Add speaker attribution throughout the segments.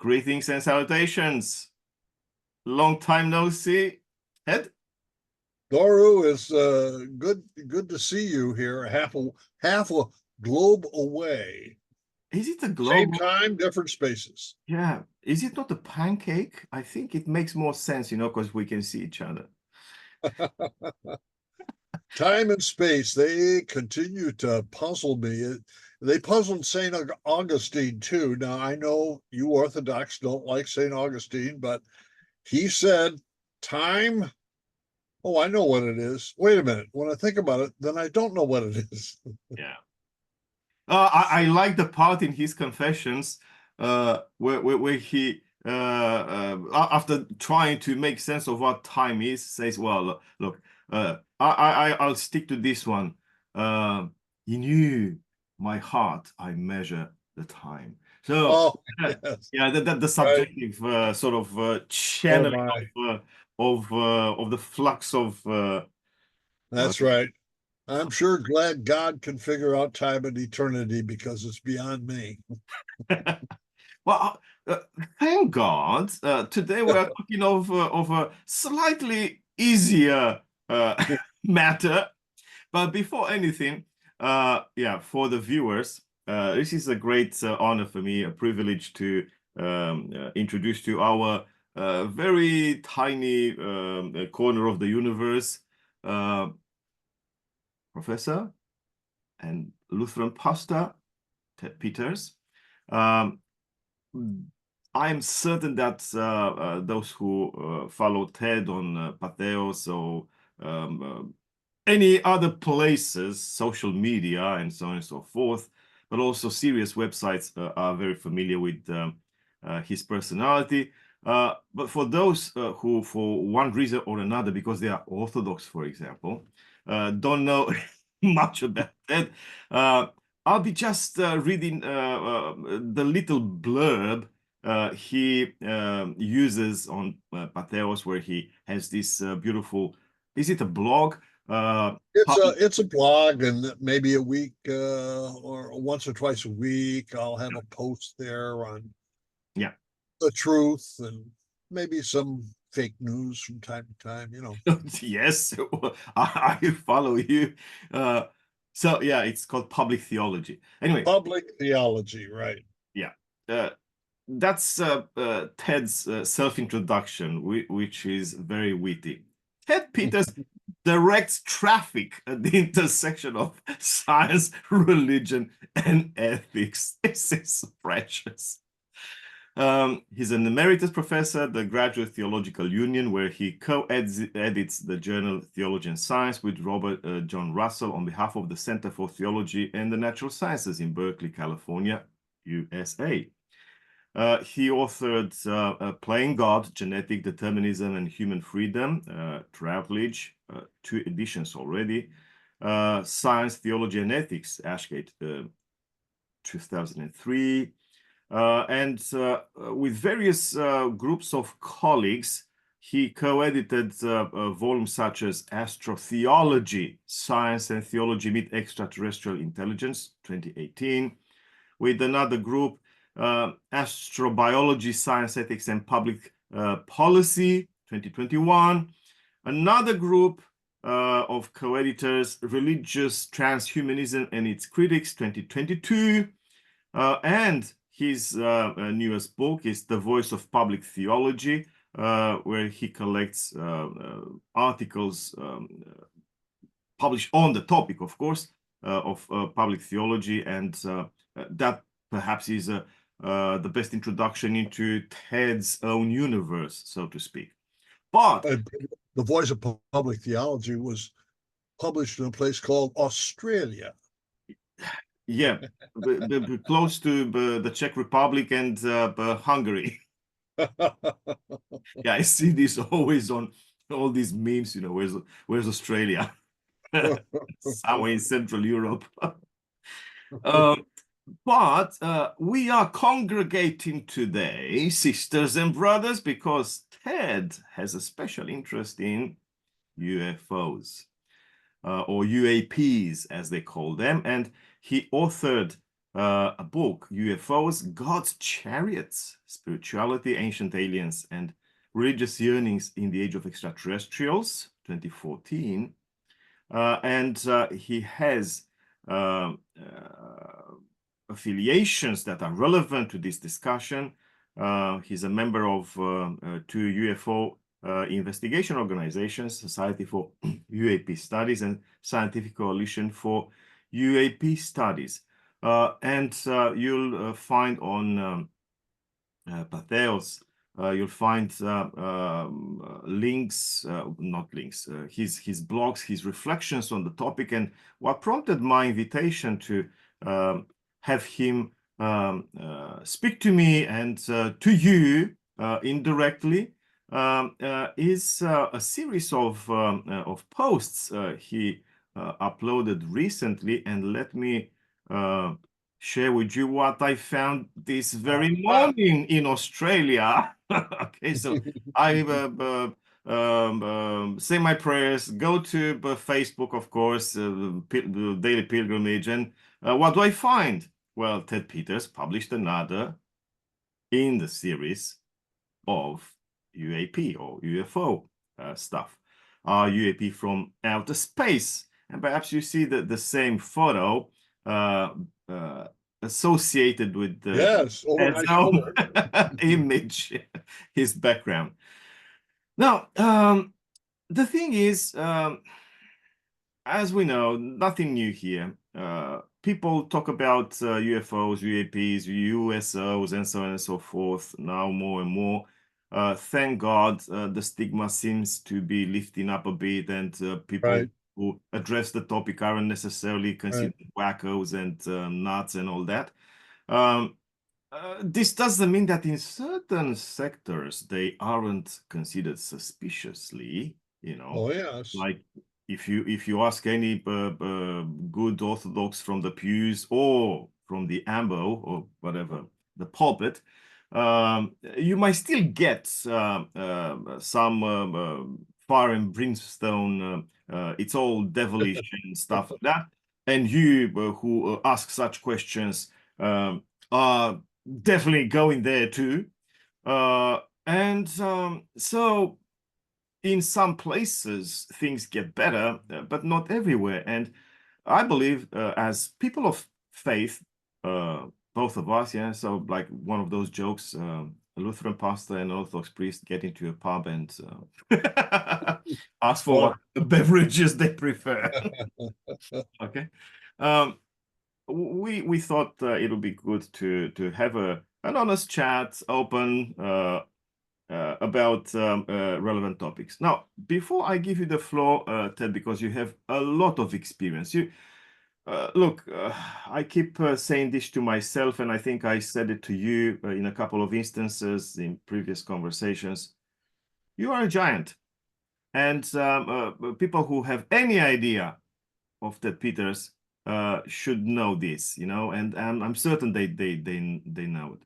Speaker 1: Greetings and salutations. Long time no see. Ed?
Speaker 2: Doru, is good to see you here, half a globe away.
Speaker 1: Is it a
Speaker 2: Same
Speaker 1: globe?
Speaker 2: time, different spaces.
Speaker 1: Yeah. Is it not a pancake? I think it makes more sense, because we can see each other.
Speaker 2: Time and space, they continue to puzzle me. They puzzled St. Augustine too. Now, I know you Orthodox don't like St. Augustine, but he said time. Oh, I know what it is. Wait a minute. When I think about it, then I don't know what it is.
Speaker 1: Yeah. I like the part in his Confessions where he, after trying to make sense of what time is, says, well, look, I'll stick to this one. In you, my heart, I measure the time. So,
Speaker 2: Oh, yes.
Speaker 1: yeah, the
Speaker 2: Right.
Speaker 1: subjective sort of
Speaker 2: Oh,
Speaker 1: channeling
Speaker 2: my.
Speaker 1: of the flux of
Speaker 2: That's right. I'm sure glad God can figure out time and eternity because it's beyond me.
Speaker 1: well, thank God. Today we are talking of a slightly easier matter. But before anything, yeah, for the viewers, this is a great honor for me, a privilege to introduce to our very tiny corner of the universe, Professor and Lutheran pastor Ted Peters. I'm certain that those who follow Ted on Patheos or any other places, social media, and so on and so forth, but also serious websites are very familiar with his personality. But for those who, for one reason or another, because they are Orthodox, for example, don't know much about Ted, I'll be just reading the little blurb he uses on Patheos, where he has this beautiful, is it a blog?
Speaker 2: It's a blog, and maybe a week or once or twice a week, I'll have a post there on
Speaker 1: Yeah.
Speaker 2: the truth and maybe some fake news from time to time.
Speaker 1: Yes, I follow you. So yeah, it's called Public Theology. Anyway,
Speaker 2: Public theology, right?
Speaker 1: yeah, that's Ted's self-introduction, which is very witty. Ted Peters directs traffic at the intersection of science, religion, and ethics. This is precious. He's an emeritus professor at the Graduate Theological Union, where he co-edits the journal Theology and Science with Robert John Russell on behalf of the Center for Theology and the Natural Sciences in Berkeley, California, USA. He authored Playing God, Genetic Determinism and Human Freedom, Routledge, 2 editions already. Science, Theology and Ethics, Ashgate, 2003. And with various groups of colleagues, he co-edited volumes such as Astrotheology, Science and Theology Meet Extraterrestrial Intelligence, 2018. With another group, Astrobiology, Science, Ethics and Public Policy, 2021. Another group of co-editors, Religious Transhumanism and Its Critics, 2022. And his newest book is The Voice of Public Theology, where he collects articles published on the topic, of course, of public theology, and that perhaps is the best introduction into Ted's own universe, so to speak. But
Speaker 2: The Voice of Public Theology was published in a place called Australia.
Speaker 1: yeah, close to the Czech Republic and Hungary. Yeah, I see this always on all these memes, where's Australia? Somewhere in Central Europe. But we are congregating today, sisters and brothers, because Ted has a special interest in UFOs, or UAPs, as they call them, and he authored a book, UFOs, God's Chariots, Spirituality, Ancient Aliens, and Religious Yearnings in the Age of Extraterrestrials, 2014. And he has affiliations that are relevant to this discussion. He's a member of two UFO investigation organizations, Society for UAP Studies and Scientific Coalition for UAP Studies. And you'll find on Patheos, you'll find links, not links, his blogs, his reflections on the topic. And what prompted my invitation to have him speak to me and to you indirectly is a series of posts he uploaded recently. And let me share with you what I found this very morning in Australia. Okay, so I say my prayers, go to Facebook, of course, the Daily Pilgrimage, and what do I find? Well, Ted Peters published another in the series of UAP or UFO stuff. UAP from outer space. And perhaps you see the same photo associated with the
Speaker 2: Yes, over my shoulder.
Speaker 1: image, his background. Now, the thing is, as we know, nothing new here. People talk about UFOs, UAPs, USOs, and so on and so forth now more and more. Thank God, the stigma seems to be lifting up a bit, and people
Speaker 2: Right.
Speaker 1: who address the topic aren't necessarily considered wackos and nuts and all that. This doesn't mean that in certain sectors they aren't considered suspiciously, you know,
Speaker 2: Oh, yes.
Speaker 1: like if you ask any good Orthodox from the pews or from the ambo or whatever, the pulpit, you might still get some fire and brimstone. It's all devilish and stuff like that. And you who ask such questions are definitely going there too. And so in some places things get better, but not everywhere. And I believe as people of faith, both of us, yeah, so like one of those jokes, a Lutheran pastor and an Orthodox priest get into a pub and ask for what beverages they prefer. Okay. We thought it would be good to have an honest chat, open, about relevant topics. Now, before I give you the floor, Ted, because you have a lot of experience, look, I keep saying this to myself, and I think I said it to you in a couple of instances in previous conversations. You are a giant, and people who have any idea of Ted Peters should know this, you know, and I'm certain they know it.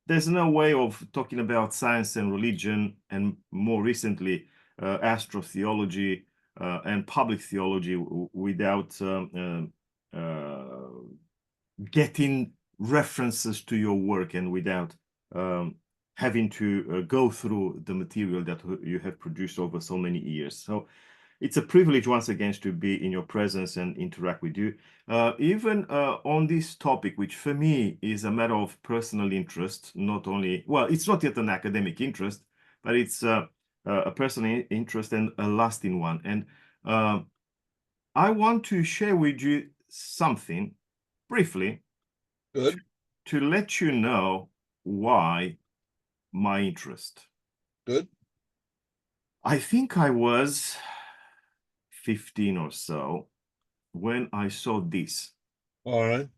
Speaker 1: There's no way of talking about science and religion, and more recently, astrotheology and public theology without getting references to your work and without having to go through the material that you have produced over so many years. So it's a privilege once again to be in your presence and interact with you. Even on this topic, which for me is a matter of personal interest, not only, well, it's not yet an academic interest, but it's a personal interest and a lasting one. And I want to share with you something briefly
Speaker 2: Good.
Speaker 1: to let you know why my interest.
Speaker 2: Good.
Speaker 1: I think I was 15 or so when I saw this.
Speaker 2: All right.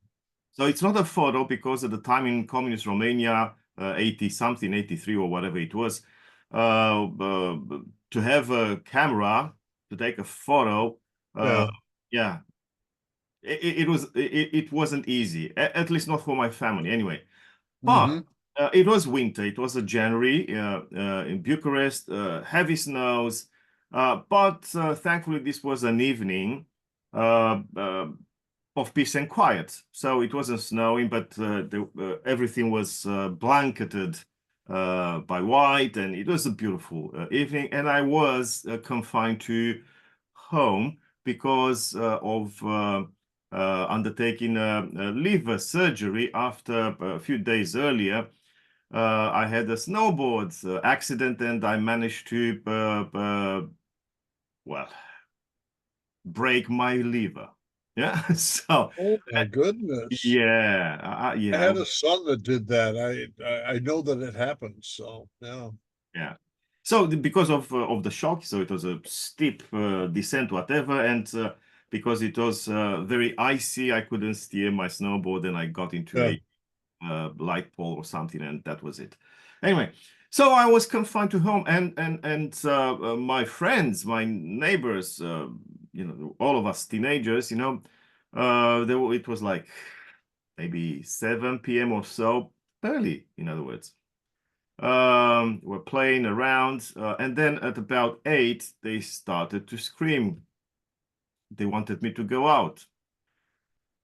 Speaker 1: So it's not a photo because at the time in communist Romania, 80 something, 83 or whatever it was, to have a camera to take a photo, yeah, it wasn't easy, at least not for my family anyway. But it was winter. It was a January in Bucharest, heavy snows. But thankfully, this was an evening of peace and quiet. So it wasn't snowing, but everything was blanketed by white, and it was a beautiful evening. And I was confined to home because of undertaking a liver surgery after a few days earlier. I had a snowboard accident, and I managed to, well, break my liver. Yeah. So,
Speaker 2: Oh my goodness.
Speaker 1: yeah,
Speaker 2: I
Speaker 1: yeah,
Speaker 2: had a son that did that. I know that it happens. So yeah.
Speaker 1: yeah. So because of the shock, so it was a steep descent, whatever, and because it was very icy, I couldn't steer my snowboard, and I got into
Speaker 2: Yeah.
Speaker 1: a light pole or something, and that was it. Anyway, so I was confined to home, and my friends, my neighbors, you know, all of us teenagers, you know, it was like maybe 7 p.m. or so, early, in other words. We're playing around, and then at about 8, they started to scream. They wanted me to go out.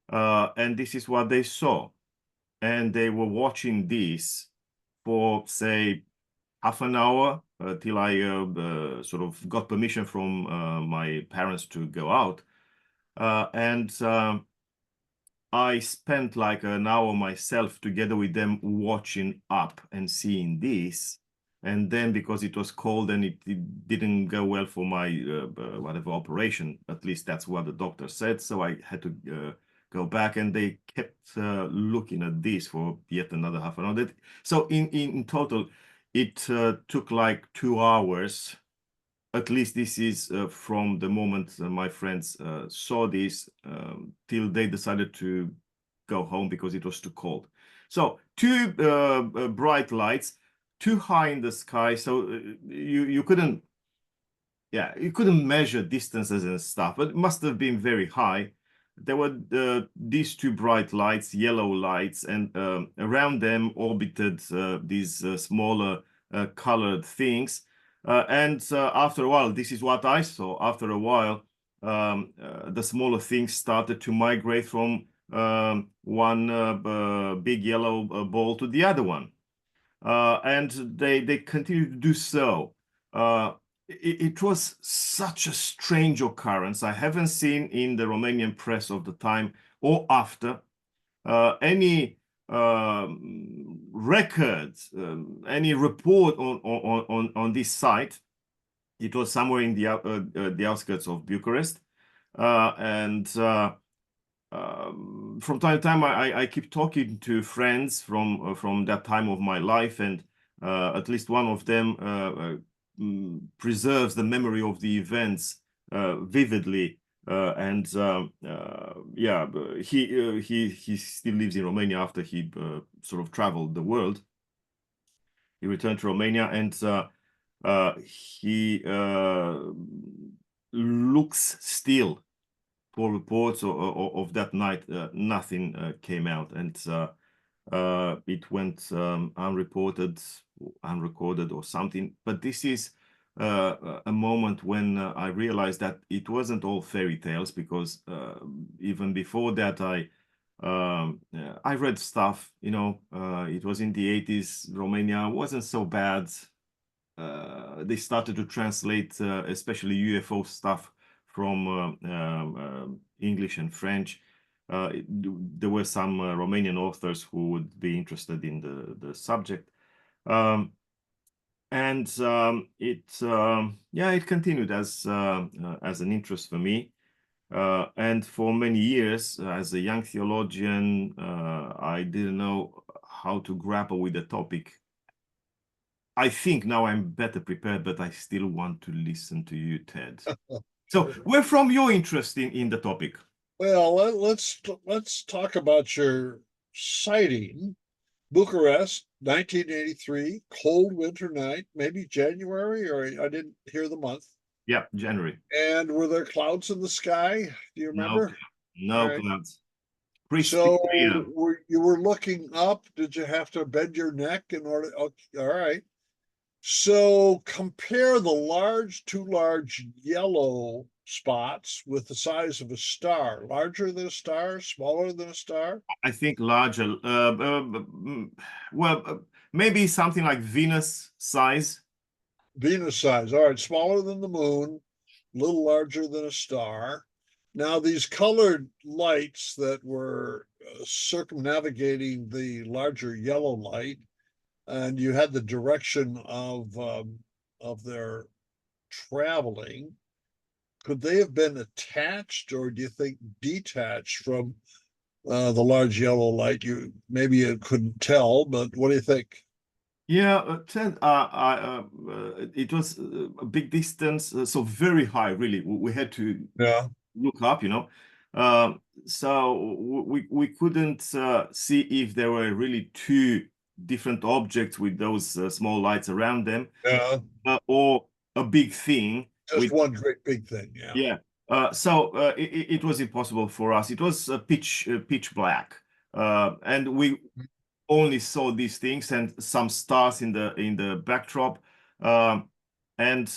Speaker 1: And this is what they saw. And they were watching this for, say, half an hour till I sort of got permission from my parents to go out. And I spent like an hour myself together with them watching up and seeing this. And then because it was cold and it didn't go well for my whatever operation, at least that's what the doctor said. So I had to go back, and they kept looking at this for yet another half an hour. So in total, it took like 2 hours. At least this is from the moment my friends saw this till they decided to go home because it was too cold. So two bright lights, too high in the sky, so you couldn't, yeah, you couldn't measure distances and stuff, but it must have been very high. There were these two bright lights, yellow lights, and around them orbited these smaller colored things. And after a while, this is what I saw. After a while, the smaller things started to migrate from one big yellow ball to the other one. And they continued to do so. It was such a strange occurrence. I haven't seen in the Romanian press of the time or after any records, any report on this site. It was somewhere in the outskirts of Bucharest, and from time to time, I keep talking to friends from that time of my life, and at least one of them preserves the memory of the events vividly. And yeah, he still lives in Romania after he sort of traveled the world. He returned to Romania, and he looks still for reports of that night. Nothing came out, and it went unreported, unrecorded, or something. But this is a moment when I realized that it wasn't all fairy tales, because even before that, I read stuff. You know, it was in the 80s. Romania wasn't so bad. They started to translate, especially UFO stuff, from English and French. There were some Romanian authors who would be interested in the subject. And yeah, it continued as an interest for me. And for many years, as a young theologian, I didn't know how to grapple with the topic. I think now I'm better prepared, but I still want to listen to you, Ted. So, where from your interest in the topic?
Speaker 2: Well, let's talk about your sighting. Bucharest, 1983, cold winter night, maybe January, or I didn't hear the month.
Speaker 1: Yeah, January.
Speaker 2: And were there clouds in the sky? Do you
Speaker 1: No,
Speaker 2: remember?
Speaker 1: no
Speaker 2: All right.
Speaker 1: clouds. Crystal
Speaker 2: So
Speaker 1: clear.
Speaker 2: you were looking up? Did you have to bend your neck in order? Okay, all right. So compare the two large yellow spots with the size of a star, larger than a star, smaller than a star?
Speaker 1: I think larger. Well, maybe something like Venus size.
Speaker 2: Venus size. All right, smaller than the moon, a little larger than a star. Now, these colored lights that were circumnavigating the larger yellow light, and you had the direction of their traveling. Could they have been attached, or do you think detached from the large yellow light? Maybe you couldn't tell, but what do you think?
Speaker 1: Yeah, it was a big distance, so very high, really. We had to
Speaker 2: Yeah,
Speaker 1: look up, you know. So we couldn't see if there were really two different objects with those small lights around them,
Speaker 2: yeah,
Speaker 1: or a big thing
Speaker 2: just
Speaker 1: with,
Speaker 2: one great big thing. Yeah,
Speaker 1: yeah. So it was impossible for us. It was pitch black, and we only saw these things and some stars in the backdrop, um, and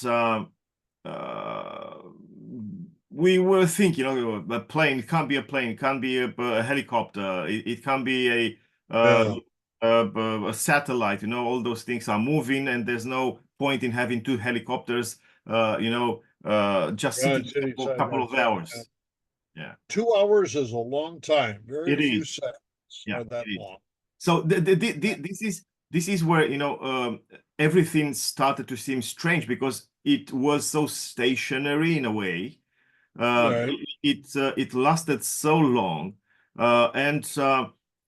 Speaker 1: we were thinking, a plane, it can't be a plane, it can't be a helicopter, it can't be
Speaker 2: yeah,
Speaker 1: a satellite. All those things are moving, and there's no point in having two helicopters, just
Speaker 2: right.
Speaker 1: sitting there
Speaker 2: Sitting
Speaker 1: for a
Speaker 2: side by
Speaker 1: couple of
Speaker 2: side. Yeah.
Speaker 1: hours. Yeah,
Speaker 2: 2 hours is a long time.
Speaker 1: it
Speaker 2: Very few
Speaker 1: is.
Speaker 2: seconds
Speaker 1: Yeah,
Speaker 2: are that
Speaker 1: it is.
Speaker 2: long.
Speaker 1: So this is where everything started to seem strange, because it was so stationary in a way.
Speaker 2: Right.
Speaker 1: It lasted so long, and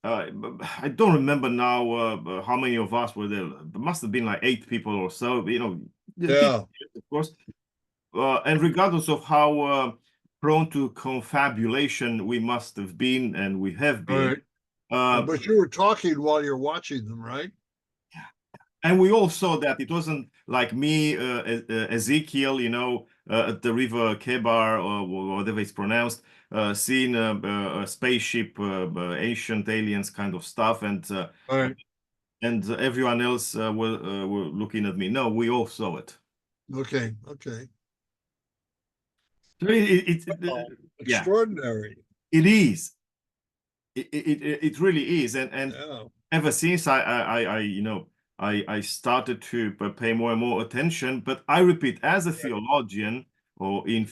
Speaker 1: I don't remember now how many of us were there. There must have been like 8 people or so. The people,
Speaker 2: Yeah.
Speaker 1: of course, and regardless of how prone to confabulation we must have been, and we have been.
Speaker 2: Right.
Speaker 1: Uh,
Speaker 2: But you were talking while you're watching them, right?
Speaker 1: And we all saw that it wasn't like me, Ezekiel, at the river Kebar, or whatever it's pronounced, seeing a spaceship, ancient aliens kind of stuff,
Speaker 2: Right.
Speaker 1: and everyone else were looking at me. No, we all saw it.
Speaker 2: Okay. Okay.
Speaker 1: So
Speaker 2: Oh,
Speaker 1: yeah,
Speaker 2: extraordinary.
Speaker 1: it is. It really is, and
Speaker 2: Yeah.
Speaker 1: ever since I started to pay more and more attention. But I repeat, as a theologian, or in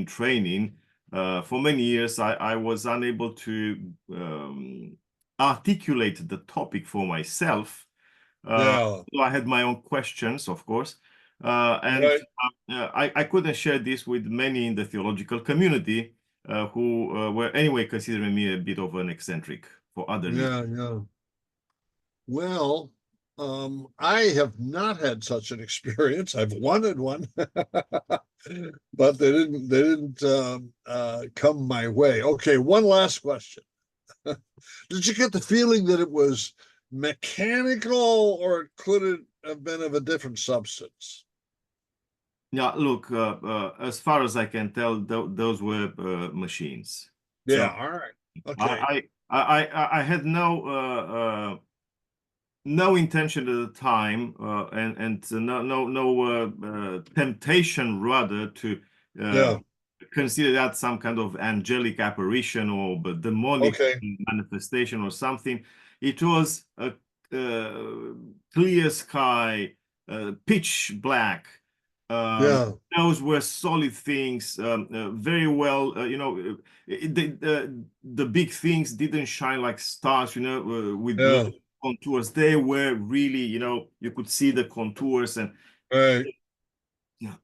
Speaker 1: training, for many years I was unable to articulate the topic for myself.
Speaker 2: Yeah.
Speaker 1: So I had my own questions, of course, and
Speaker 2: Right.
Speaker 1: I couldn't share this with many in the theological community, who were anyway considering me a bit of an eccentric for other reasons.
Speaker 2: Yeah. Yeah. Well, I have not had such an experience. I've wanted one, but they didn't come my way. Okay, one last question. Did you get the feeling that it was mechanical, or could it have been of a different substance?
Speaker 1: Yeah, look, as far as I can tell, those were machines.
Speaker 2: Yeah,
Speaker 1: So
Speaker 2: all right. Okay.
Speaker 1: I had no intention at the time, and no temptation, rather, to uh,
Speaker 2: Yeah.
Speaker 1: consider that some kind of angelic apparition or demonic
Speaker 2: Okay.
Speaker 1: manifestation or something. It was a clear sky, pitch black.
Speaker 2: Yeah.
Speaker 1: Those were solid things, very well. The big things didn't shine like stars, with
Speaker 2: Yeah.
Speaker 1: contours. They were really, you could see the contours, and
Speaker 2: Right.
Speaker 1: yeah,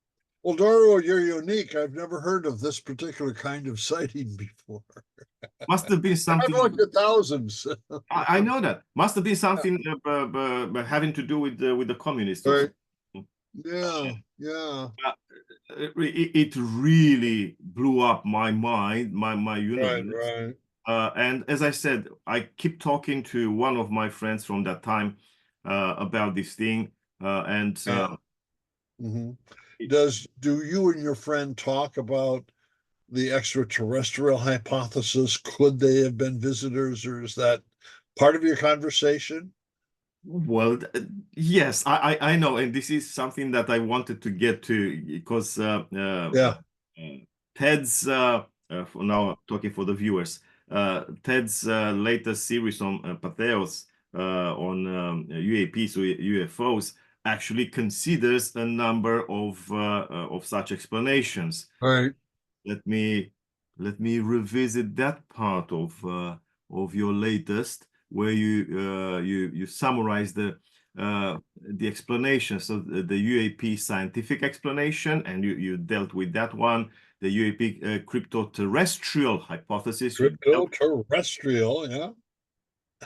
Speaker 2: Well, Doru, you're unique. I've never heard of this particular kind of sighting before.
Speaker 1: must have been
Speaker 2: I've
Speaker 1: something.
Speaker 2: looked at thousands.
Speaker 1: I know that must have been something having to do with the communists or
Speaker 2: Right.
Speaker 1: something.
Speaker 2: Yeah. Yeah.
Speaker 1: Uh, it really blew up my mind, my
Speaker 2: Right.
Speaker 1: universe.
Speaker 2: Right.
Speaker 1: And as I said, I keep talking to one of my friends from that time about this thing, and
Speaker 2: Yeah. Hmm.
Speaker 1: it,
Speaker 2: Do you and your friend talk about the extraterrestrial hypothesis? Could they have been visitors, or is that part of your conversation?
Speaker 1: well, yes, I know, and this is something that I wanted to get to, because
Speaker 2: Yeah.
Speaker 1: Ted's for now talking for the viewers, Ted's latest series on Patheos on UAPs, or UFOs, actually considers a number of such explanations.
Speaker 2: Right.
Speaker 1: Let me revisit that part of your latest, where you summarize the explanation. So the UAP scientific explanation, and you dealt with that one. The UAP crypto-terrestrial hypothesis, you dealt.
Speaker 2: Crypto-terrestrial, yeah.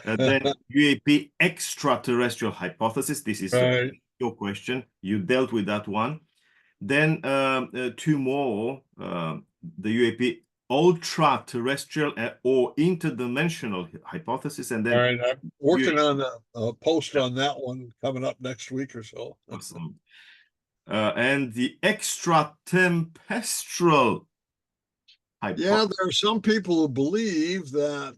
Speaker 1: Then UAP extraterrestrial hypothesis. This is
Speaker 2: Right.
Speaker 1: your question. You dealt with that one. Then two more, the UAP ultra-terrestrial or interdimensional hypothesis, and
Speaker 2: All
Speaker 1: then
Speaker 2: right. I'm working
Speaker 1: UAP.
Speaker 2: on a post on that one coming up next week or so.
Speaker 1: Awesome. And the extratempestrial
Speaker 2: Yeah,
Speaker 1: hypothesis.
Speaker 2: there are some people who believe that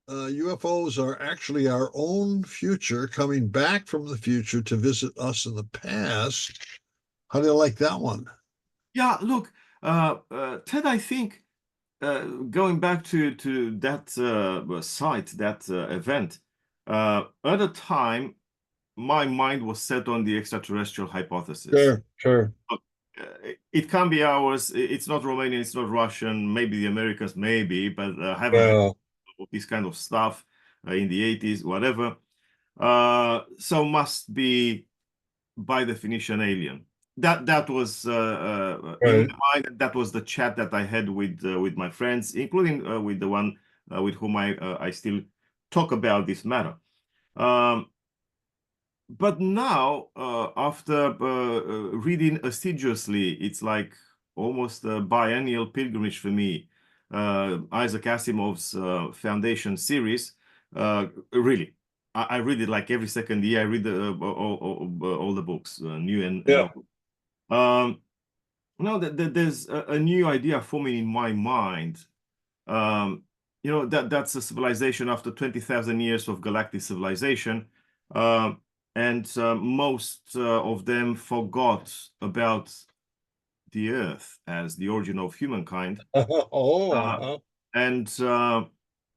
Speaker 2: UFOs are actually our own future coming back from the future to visit us in the past. How do you like that one?
Speaker 1: Yeah, look, Ted, I think going back to that site, that event, at the time, my mind was set on the extraterrestrial hypothesis.
Speaker 2: Sure, sure.
Speaker 1: Look, it can be ours. It's not Romanian, it's not Russian, maybe the Americans, maybe, but I haven't heard
Speaker 2: Well,
Speaker 1: of this kind of stuff in the 80s, whatever. So must be by definition alien. That was in
Speaker 2: right.
Speaker 1: my mind. That was the chat that I had with my friends, including with the one with whom I still talk about this matter. But now, after reading assiduously, it's like almost a biennial pilgrimage for me. Isaac Asimov's Foundation series, really, I read it like every second year. I read all the books, new and
Speaker 2: Yeah.
Speaker 1: old. Now that there's a new idea forming in my mind. Um, that's a civilization after 20,000 years of galactic civilization. Um, and most of them forgot about the Earth as the origin of humankind.
Speaker 2: Oh,
Speaker 1: Uh, and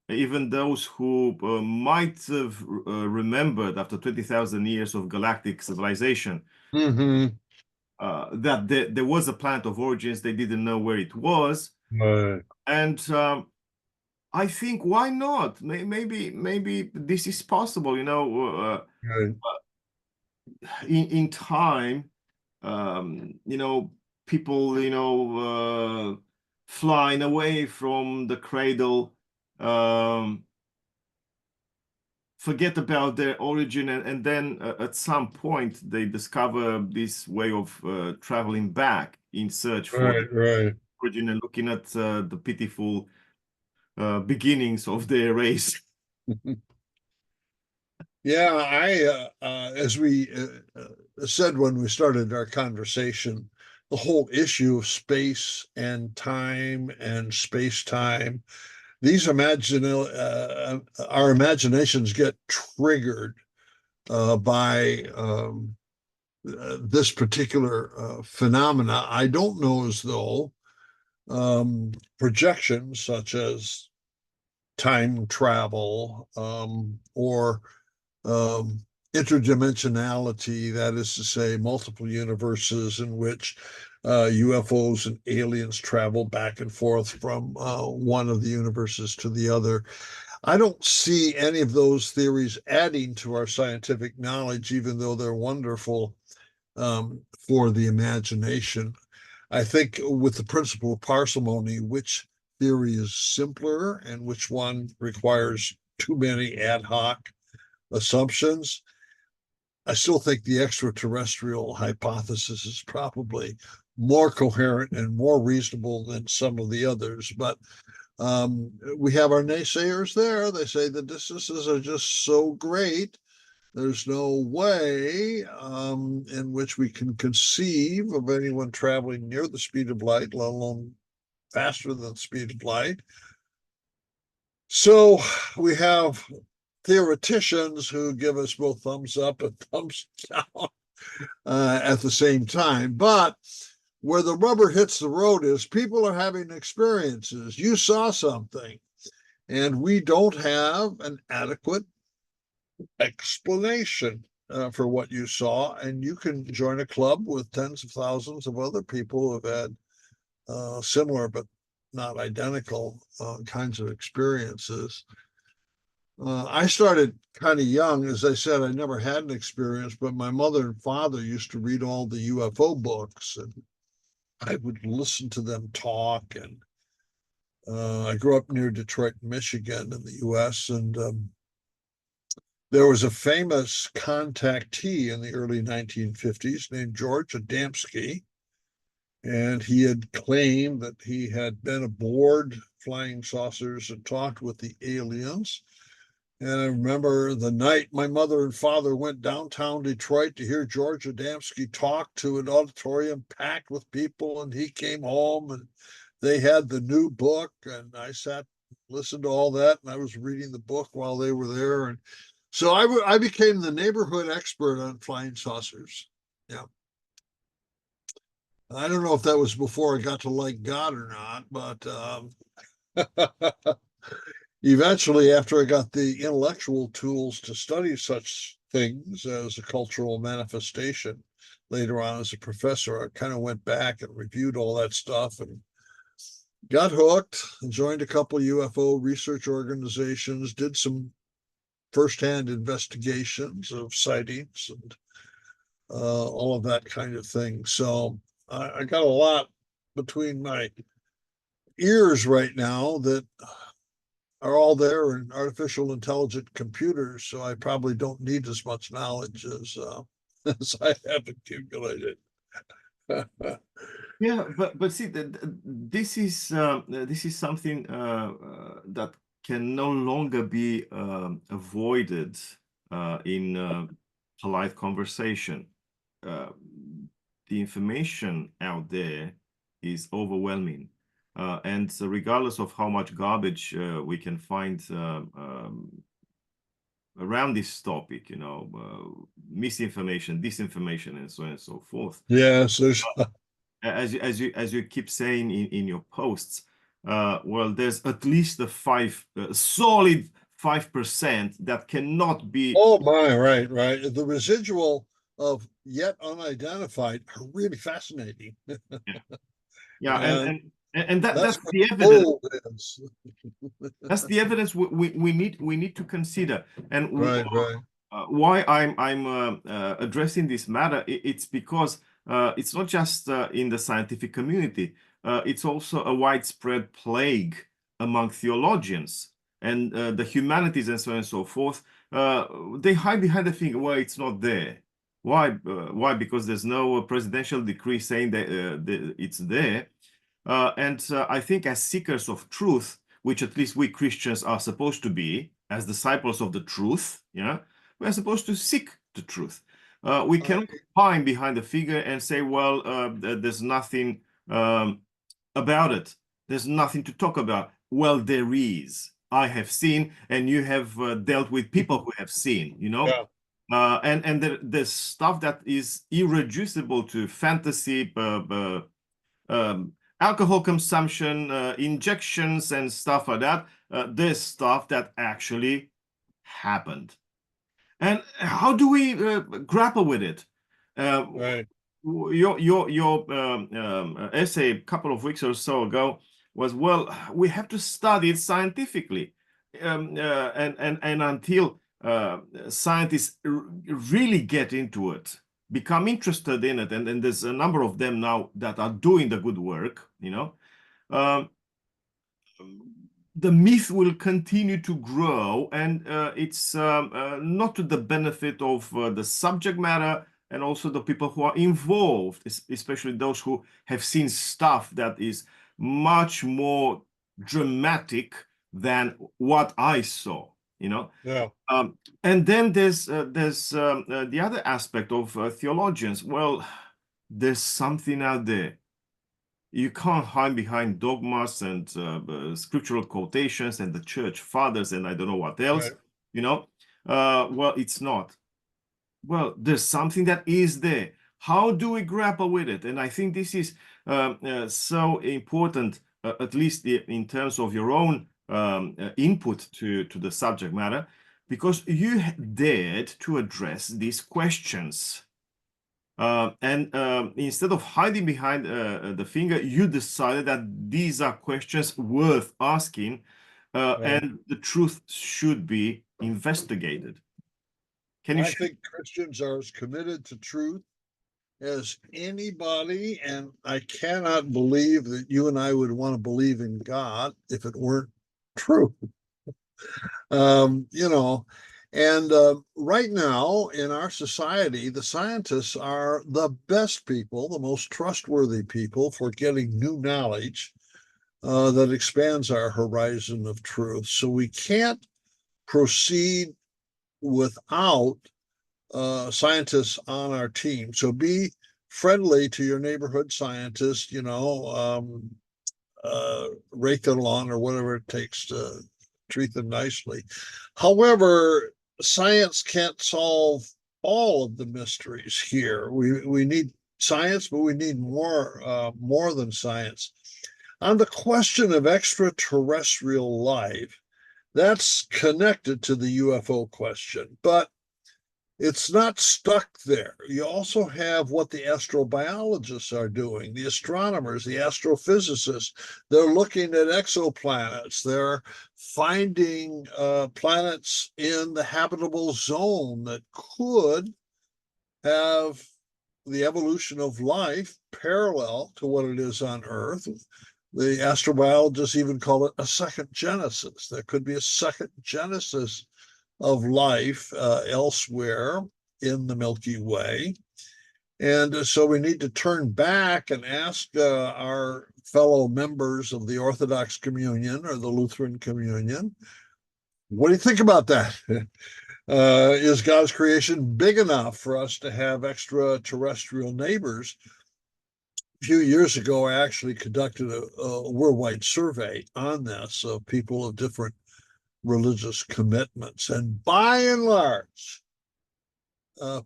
Speaker 1: even those who might have remembered after 20,000 years of galactic civilization
Speaker 2: mm-hmm.
Speaker 1: that there was a planet of origins, they didn't know where it was.
Speaker 2: Right.
Speaker 1: And I think why not? Maybe this is possible.
Speaker 2: Right.
Speaker 1: In time, people, flying away from the cradle, forget about their origin, and then at some point they discover this way of traveling back in search for the
Speaker 2: Right. Right.
Speaker 1: origin and looking at the pitiful beginnings of their race.
Speaker 2: Yeah, as we said when we started our conversation, the whole issue of space and time and space time, our imaginations get triggered by this particular phenomena. I don't know as though projections such as time travel or interdimensionality, that is to say, multiple universes in which UFOs and aliens travel back and forth from one of the universes to the other. I don't see any of those theories adding to our scientific knowledge, even though they're wonderful for the imagination. I think with the principle of parsimony, which theory is simpler and which one requires too many ad hoc assumptions. I still think the extraterrestrial hypothesis is probably more coherent and more reasonable than some of the others. But we have our naysayers there. They say the distances are just so great. There's no way in which we can conceive of anyone traveling near the speed of light, let alone faster than the speed of light. So we have theoreticians who give us both thumbs up and thumbs down at the same time. But where the rubber hits the road is people are having experiences. You saw something, and we don't have an adequate explanation for what you saw. And you can join a club with tens of thousands of other people who have had similar but not identical kinds of experiences. I started kind of young. As I said, I never had an experience, but my mother and father used to read all the UFO books, and I would listen to them talk. And I grew up near Detroit, Michigan, in the U.S., and there was a famous contactee in the early 1950s named George Adamski, and he had claimed that he had been aboard flying saucers and talked with the aliens. And I remember the night my mother and father went downtown Detroit to hear George Adamski talk to an auditorium packed with people, and he came home and they had the new book, and I sat, listened to all that, and I was reading the book while they were there. And so I became the neighborhood expert on flying saucers. Yeah. I don't know if that was before I got to like God or not, but eventually, after I got the intellectual tools to study such things as a cultural manifestation later on as a professor, I kind of went back and reviewed all that stuff and got hooked and joined a couple of UFO research organizations, did some firsthand investigations of sightings and all of that kind of thing. So I got a lot between my ears right now that are all there in artificial intelligent computers. So I probably don't need as much knowledge as as I have accumulated.
Speaker 1: Yeah, but see, this is something that can no longer be avoided in polite conversation. The information out there is overwhelming, and so regardless of how much garbage we can find around this topic, you know, misinformation, disinformation, and so on and so forth.
Speaker 2: Yes, there's
Speaker 1: As you keep saying in your posts, well, there's at least a solid 5% that cannot be.
Speaker 2: oh my, right. The residual of yet unidentified are really fascinating.
Speaker 1: Yeah, and
Speaker 2: That's
Speaker 1: that's
Speaker 2: what
Speaker 1: the evidence.
Speaker 2: gold is.
Speaker 1: That's the evidence we need to consider. And
Speaker 2: Right.
Speaker 1: why I'm addressing this matter, it's because it's not just in the scientific community. It's also a widespread plague among theologians and the humanities and so on and so forth. They hide behind the thing, well, it's not there. Why? Why? Because there's no presidential decree saying that it's there. And I think as seekers of truth, which at least we Christians are supposed to be, as disciples of the truth, yeah, we're supposed to seek the truth. We cannot hide behind the figure and say, well, there's nothing about it. There's nothing to talk about. Well, there is. I have seen, and you have dealt with people who have seen, you know.
Speaker 2: Yeah.
Speaker 1: And there's stuff that is irreducible to fantasy, alcohol consumption, injections, and stuff like that. There's stuff that actually happened. And how do we grapple with it?
Speaker 2: Right.
Speaker 1: Your essay a couple of weeks or so ago was, well, we have to study it scientifically. And until scientists really get into it, become interested in it, and there's a number of them now that are doing the good work, you know, the myth will continue to grow, and it's not to the benefit of the subject matter and also the people who are involved, especially those who have seen stuff that is much more dramatic than what I saw, you know.
Speaker 2: Yeah.
Speaker 1: And then there's the other aspect of theologians. Well, there's something out there. You can't hide behind dogmas and scriptural quotations and the church fathers and I don't know what else,
Speaker 2: Right.
Speaker 1: you know. Well, it's not. Well, there's something that is there. How do we grapple with it? And I think this is so important, at least in terms of your own input to the subject matter, because you dared to address these questions. And instead of hiding behind the finger, you decided that these are questions worth asking,
Speaker 2: Right.
Speaker 1: and the truth should be investigated. Can you
Speaker 2: I
Speaker 1: share?
Speaker 2: think Christians are as committed to truth as anybody, and I cannot believe that you and I would want to believe in God if it weren't true. You know, and right now in our society, the scientists are the best people, the most trustworthy people for getting new knowledge that expands our horizon of truth. So we can't proceed without scientists on our team. So be friendly to your neighborhood scientist, rake their lawn or whatever it takes to treat them nicely. However, science can't solve all of the mysteries here. We need science, but we need more than science. On the question of extraterrestrial life, that's connected to the UFO question, but it's not stuck there. You also have what the astrobiologists are doing, the astronomers, the astrophysicists. They're looking at exoplanets. They're finding planets in the habitable zone that could have the evolution of life parallel to what it is on Earth. The astrobiologists even call it a second genesis. There could be a second genesis of life elsewhere in the Milky Way. And so we need to turn back and ask our fellow members of the Orthodox communion or the Lutheran communion, what do you think about that? Is God's creation big enough for us to have extraterrestrial neighbors? A few years ago, I actually conducted a worldwide survey on this of people of different religious commitments. And by and large,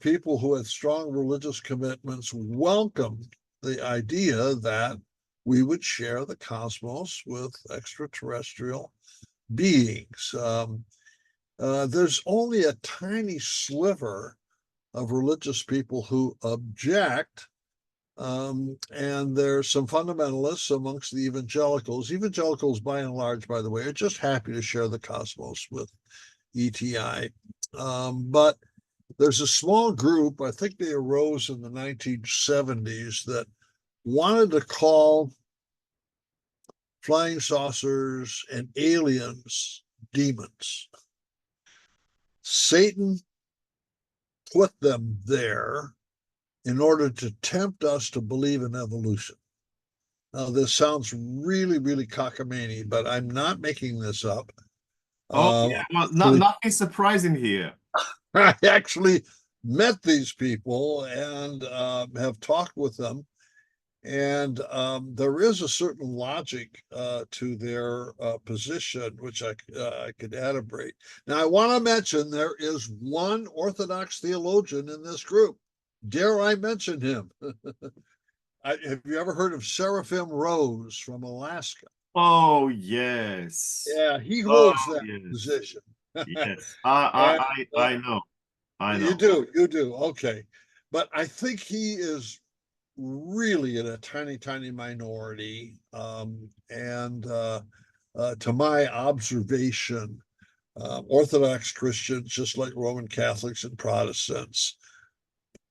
Speaker 2: people who had strong religious commitments welcomed the idea that we would share the cosmos with extraterrestrial beings. There's only a tiny sliver of religious people who object. And there's some fundamentalists amongst the evangelicals. Evangelicals, by and large, by the way, are just happy to share the cosmos with ETI. But there's a small group, I think they arose in the 1970s, that wanted to call flying saucers and aliens demons. Satan put them there in order to tempt us to believe in evolution. Now, this sounds really, really cockamamie, but I'm not making this up.
Speaker 1: Oh, yeah, well, nothing surprising here.
Speaker 2: I actually met these people and have talked with them. And there is a certain logic to their position, which I could elaborate. Now, I want to mention there is one Orthodox theologian in this group. Dare I mention him? Have you ever heard of Seraphim Rose from Alaska?
Speaker 1: Oh, yes.
Speaker 2: Yeah, he
Speaker 1: Oh,
Speaker 2: holds that
Speaker 1: yes.
Speaker 2: position.
Speaker 1: Yes.
Speaker 2: And
Speaker 1: I know. I
Speaker 2: you
Speaker 1: know.
Speaker 2: do. Okay. But I think he is really in a tiny, tiny minority. And to my observation, Orthodox Christians, just like Roman Catholics and Protestants,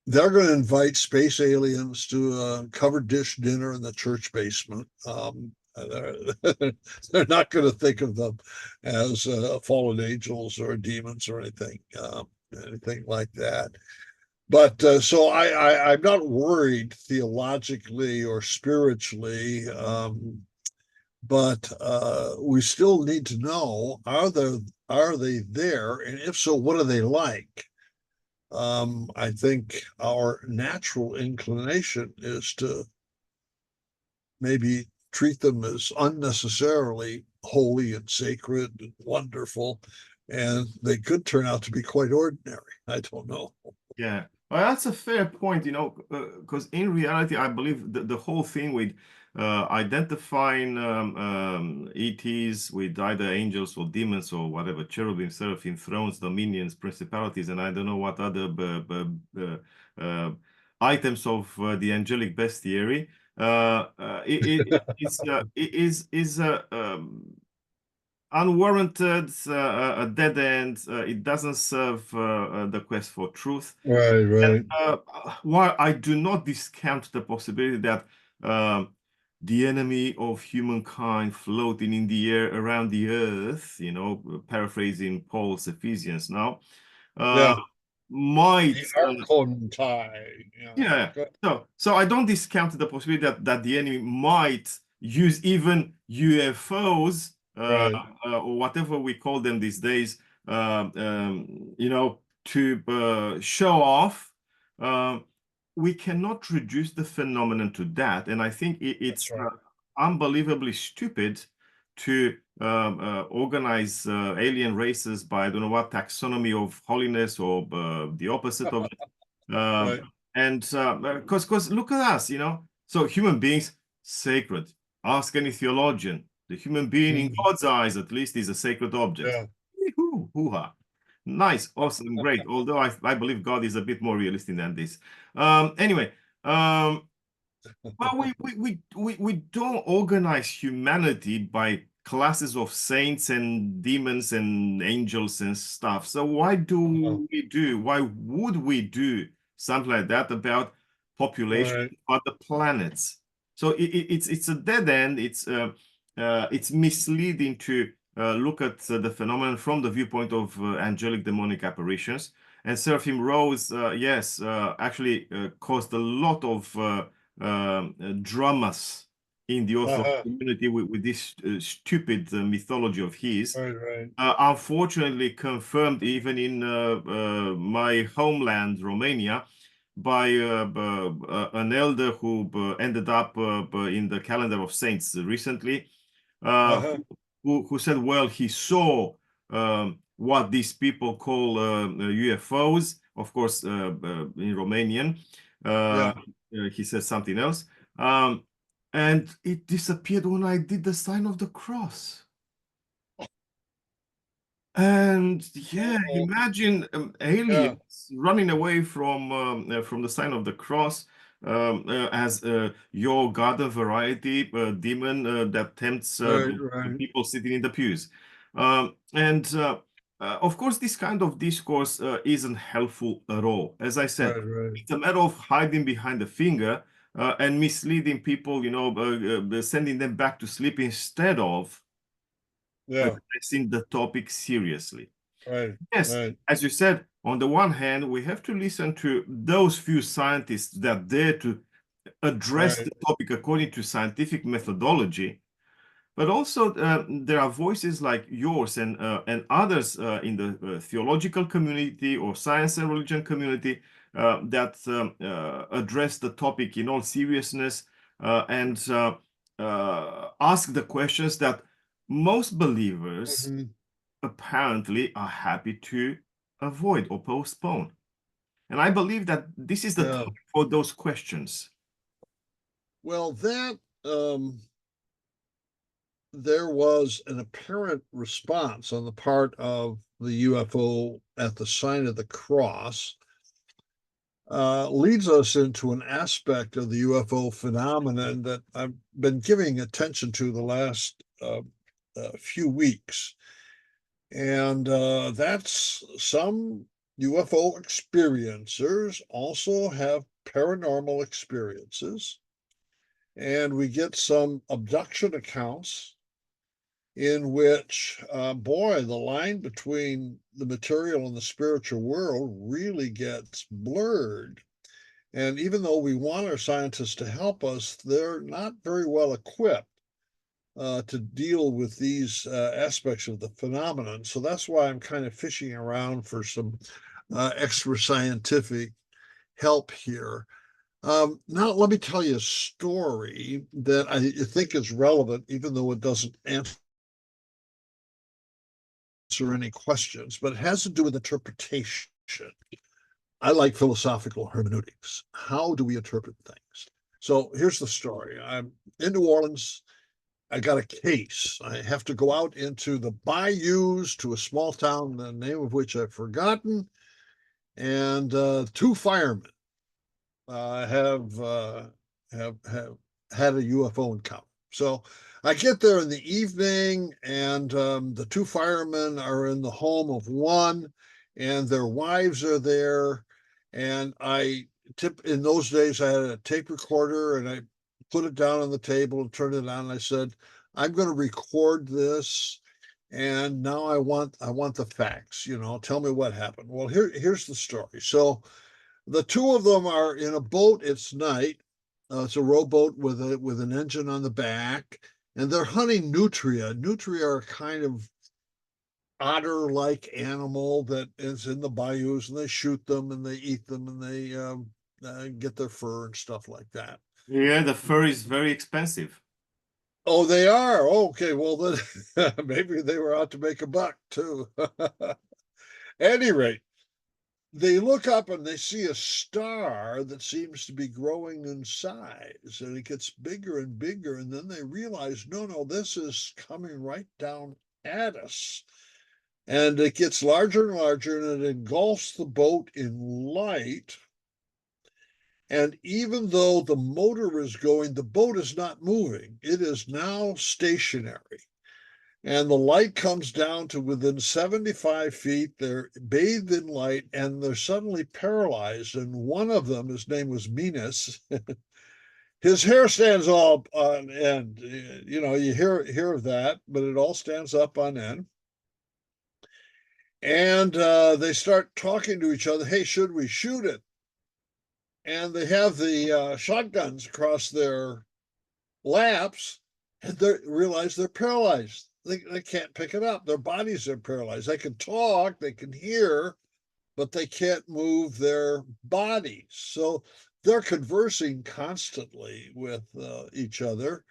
Speaker 2: they're going to invite space aliens to a covered dish dinner in the church basement. They're not going to think of them as fallen angels or demons or anything like that. But so I'm not worried theologically or spiritually, but we still need to know, are they there, and if so, what are they like? I think our natural inclination is to maybe treat them as unnecessarily holy and sacred and wonderful, and they could turn out to be quite ordinary. I don't know.
Speaker 1: Yeah. That's a fair point, because in reality, I believe the whole thing with identifying ETs with either angels or demons or whatever, cherubim, seraphim, thrones, dominions, principalities, and I don't know what other items of the angelic bestiary, is unwarranted, a dead end. It doesn't serve the quest for truth.
Speaker 2: Right,
Speaker 1: And
Speaker 2: right.
Speaker 1: while I do not discount the possibility that the enemy of humankind floating in the air around the earth, paraphrasing Paul's Ephesians now,
Speaker 2: Yeah.
Speaker 1: might,
Speaker 2: The Archontai.
Speaker 1: yeah.
Speaker 2: Good.
Speaker 1: So I don't discount the possibility that the enemy might use even UFOs,
Speaker 2: Right.
Speaker 1: or whatever we call them these days, to show off. We cannot reduce the phenomenon to that, and I think
Speaker 2: That's
Speaker 1: it's
Speaker 2: right.
Speaker 1: unbelievably stupid to organize alien races by I don't know what taxonomy of holiness or the opposite of it.
Speaker 2: Right.
Speaker 1: And because look at us, so human beings, sacred. Ask any theologian. The human being, in
Speaker 2: Mhm.
Speaker 1: God's eyes at least, is a sacred object.
Speaker 2: Yeah.
Speaker 1: Hoo-ha. Nice, awesome, great. Although I believe God is a bit more realistic than this. Anyway, well, we don't organize humanity by classes of saints and demons and angels and stuff. So why
Speaker 2: Uh-huh.
Speaker 1: why would we do something like that about population
Speaker 2: Right.
Speaker 1: of other planets? So it's a dead end. It's misleading to look at the phenomenon from the viewpoint of angelic demonic apparitions. And Seraphim Rose, yes, actually caused a lot of dramas in the Orthodox
Speaker 2: Uh-huh.
Speaker 1: community with this stupid mythology of his.
Speaker 2: Right, right.
Speaker 1: Unfortunately, confirmed even in my homeland, Romania, by an elder who ended up in the calendar of saints recently,
Speaker 2: Uh-huh.
Speaker 1: who said, well, he saw what these people call UFOs, of course, in Romanian. Uh,
Speaker 2: Yeah.
Speaker 1: he said something else. Um, and it disappeared when I did the sign of the cross. And yeah,
Speaker 2: Uh-oh.
Speaker 1: imagine
Speaker 2: Yeah.
Speaker 1: aliens running away from the sign of the cross as your garden variety demon that tempts
Speaker 2: Right, right.
Speaker 1: people sitting in the pews. And of course, this kind of discourse isn't helpful at all. As I said,
Speaker 2: Right, right.
Speaker 1: it's a matter of hiding behind the finger and misleading people, sending them back to sleep instead of
Speaker 2: Yeah.
Speaker 1: addressing the topic seriously.
Speaker 2: Right,
Speaker 1: Yes,
Speaker 2: right,
Speaker 1: as you said, on the one hand, we have to listen to those few scientists that dare to address
Speaker 2: right.
Speaker 1: the topic according to scientific methodology, but also there are voices like yours and others in the theological community or science and religion community that address the topic in all seriousness and ask the questions that most believers
Speaker 2: Mhm.
Speaker 1: apparently are happy to avoid or postpone. And I believe that this is the
Speaker 2: Yeah.
Speaker 1: time for those questions.
Speaker 2: Well, there was an apparent response on the part of the UFO at the sign of the cross, leads us into an aspect of the UFO phenomenon that I've been giving attention to the last few weeks. And that's some UFO experiencers also have paranormal experiences. And we get some abduction accounts in which, boy, the line between the material and the spiritual world really gets blurred. And even though we want our scientists to help us, they're not very well equipped to deal with these aspects of the phenomenon. So that's why I'm kind of fishing around for some extra scientific help here. Now, let me tell you a story that I think is relevant, even though it doesn't answer any questions, but it has to do with interpretation. I like philosophical hermeneutics. How do we interpret things? So here's the story. I'm in New Orleans. I got a case. I have to go out into the bayous to a small town, the name of which I've forgotten, and two firemen have had a UFO encounter. So I get there in the evening, and the two firemen are in the home of one, and their wives are there. And in those days, I had a tape recorder, and I put it down on the table and turned it on. And I said, I'm going to record this. And now I want the facts, tell me what happened. Well, here's the story. So the two of them are in a boat. It's night. It's a rowboat with an engine on the back, and they're hunting nutria. Nutria are a kind of otter-like animal that is in the bayous, and they shoot them and they eat them and they get their fur and stuff like that.
Speaker 1: Yeah, the fur is very expensive.
Speaker 2: Oh, they are? Okay, well then maybe they were out to make a buck too. At any rate, they look up and they see a star that seems to be growing in size, and it gets bigger and bigger, and then they realize, no, this is coming right down at us. And it gets larger and larger, and it engulfs the boat in light. And even though the motor is going, the boat is not moving. It is now stationary. And the light comes down to within 75 feet. They're bathed in light, and they're suddenly paralyzed. And one of them, his name was Minas, his hair stands all on end. You hear of that, but it all stands up on end. And they start talking to each other. Hey, should we shoot it? And they have the shotguns across their laps, and they realize they're paralyzed. They can't pick it up. Their bodies are paralyzed. They can talk, they can hear, but they can't move their bodies. So they're conversing constantly with each other.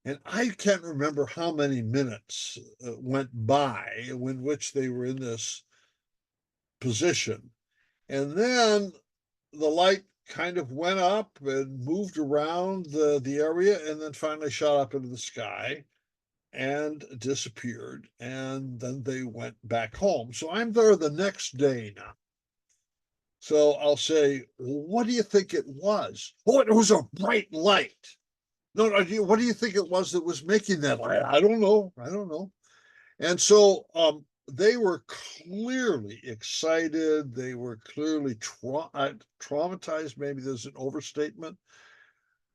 Speaker 2: And I can't remember how many minutes went by in which they were in this position. And then the light kind of went up and moved around the area, and then finally shot up into the sky and disappeared. And then they went back home. So I'm there the next day now. So I'll say, what do you think it was? Oh, it was a bright light. No, what do you think it was that was making that light? I don't know. And so they were clearly excited. They were clearly traumatized. Maybe there's an overstatement.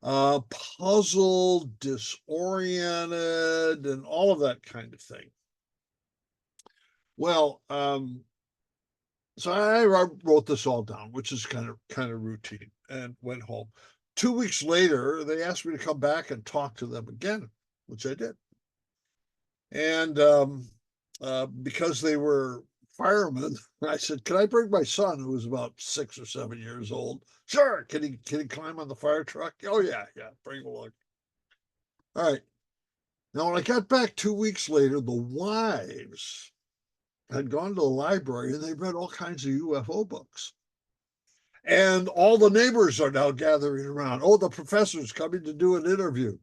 Speaker 2: Puzzled, disoriented, and all of that kind of thing. Well, so I wrote this all down, which is kind of routine, and went home. 2 weeks later, they asked me to come back and talk to them again, which I did. And because they were firemen, I said, "Can I bring my son, who was about 6 or 7 years old?" "Sure." Can he climb on the fire truck?" "Oh yeah, bring him along." All right. Now, when I got back 2 weeks later, the wives had gone to the library and they read all kinds of UFO books. And all the neighbors are now gathering around. Oh, the professor's coming to do an interview.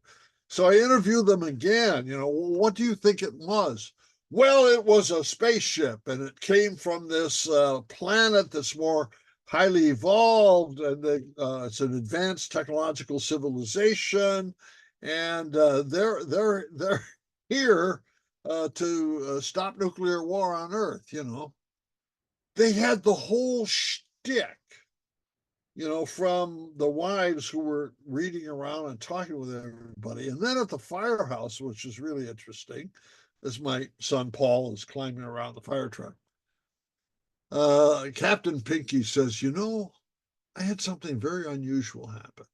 Speaker 2: So I interviewed them again. What do you think it was? Well, it was a spaceship, and it came from this planet that's more highly evolved, and it's an advanced technological civilization, and they're here to stop nuclear war on Earth. They had the whole shtick. From the wives who were reading around and talking with everybody. And then at the firehouse, which is really interesting, as my son Paul is climbing around the fire truck, Captain Pinky says, I had something very unusual happen.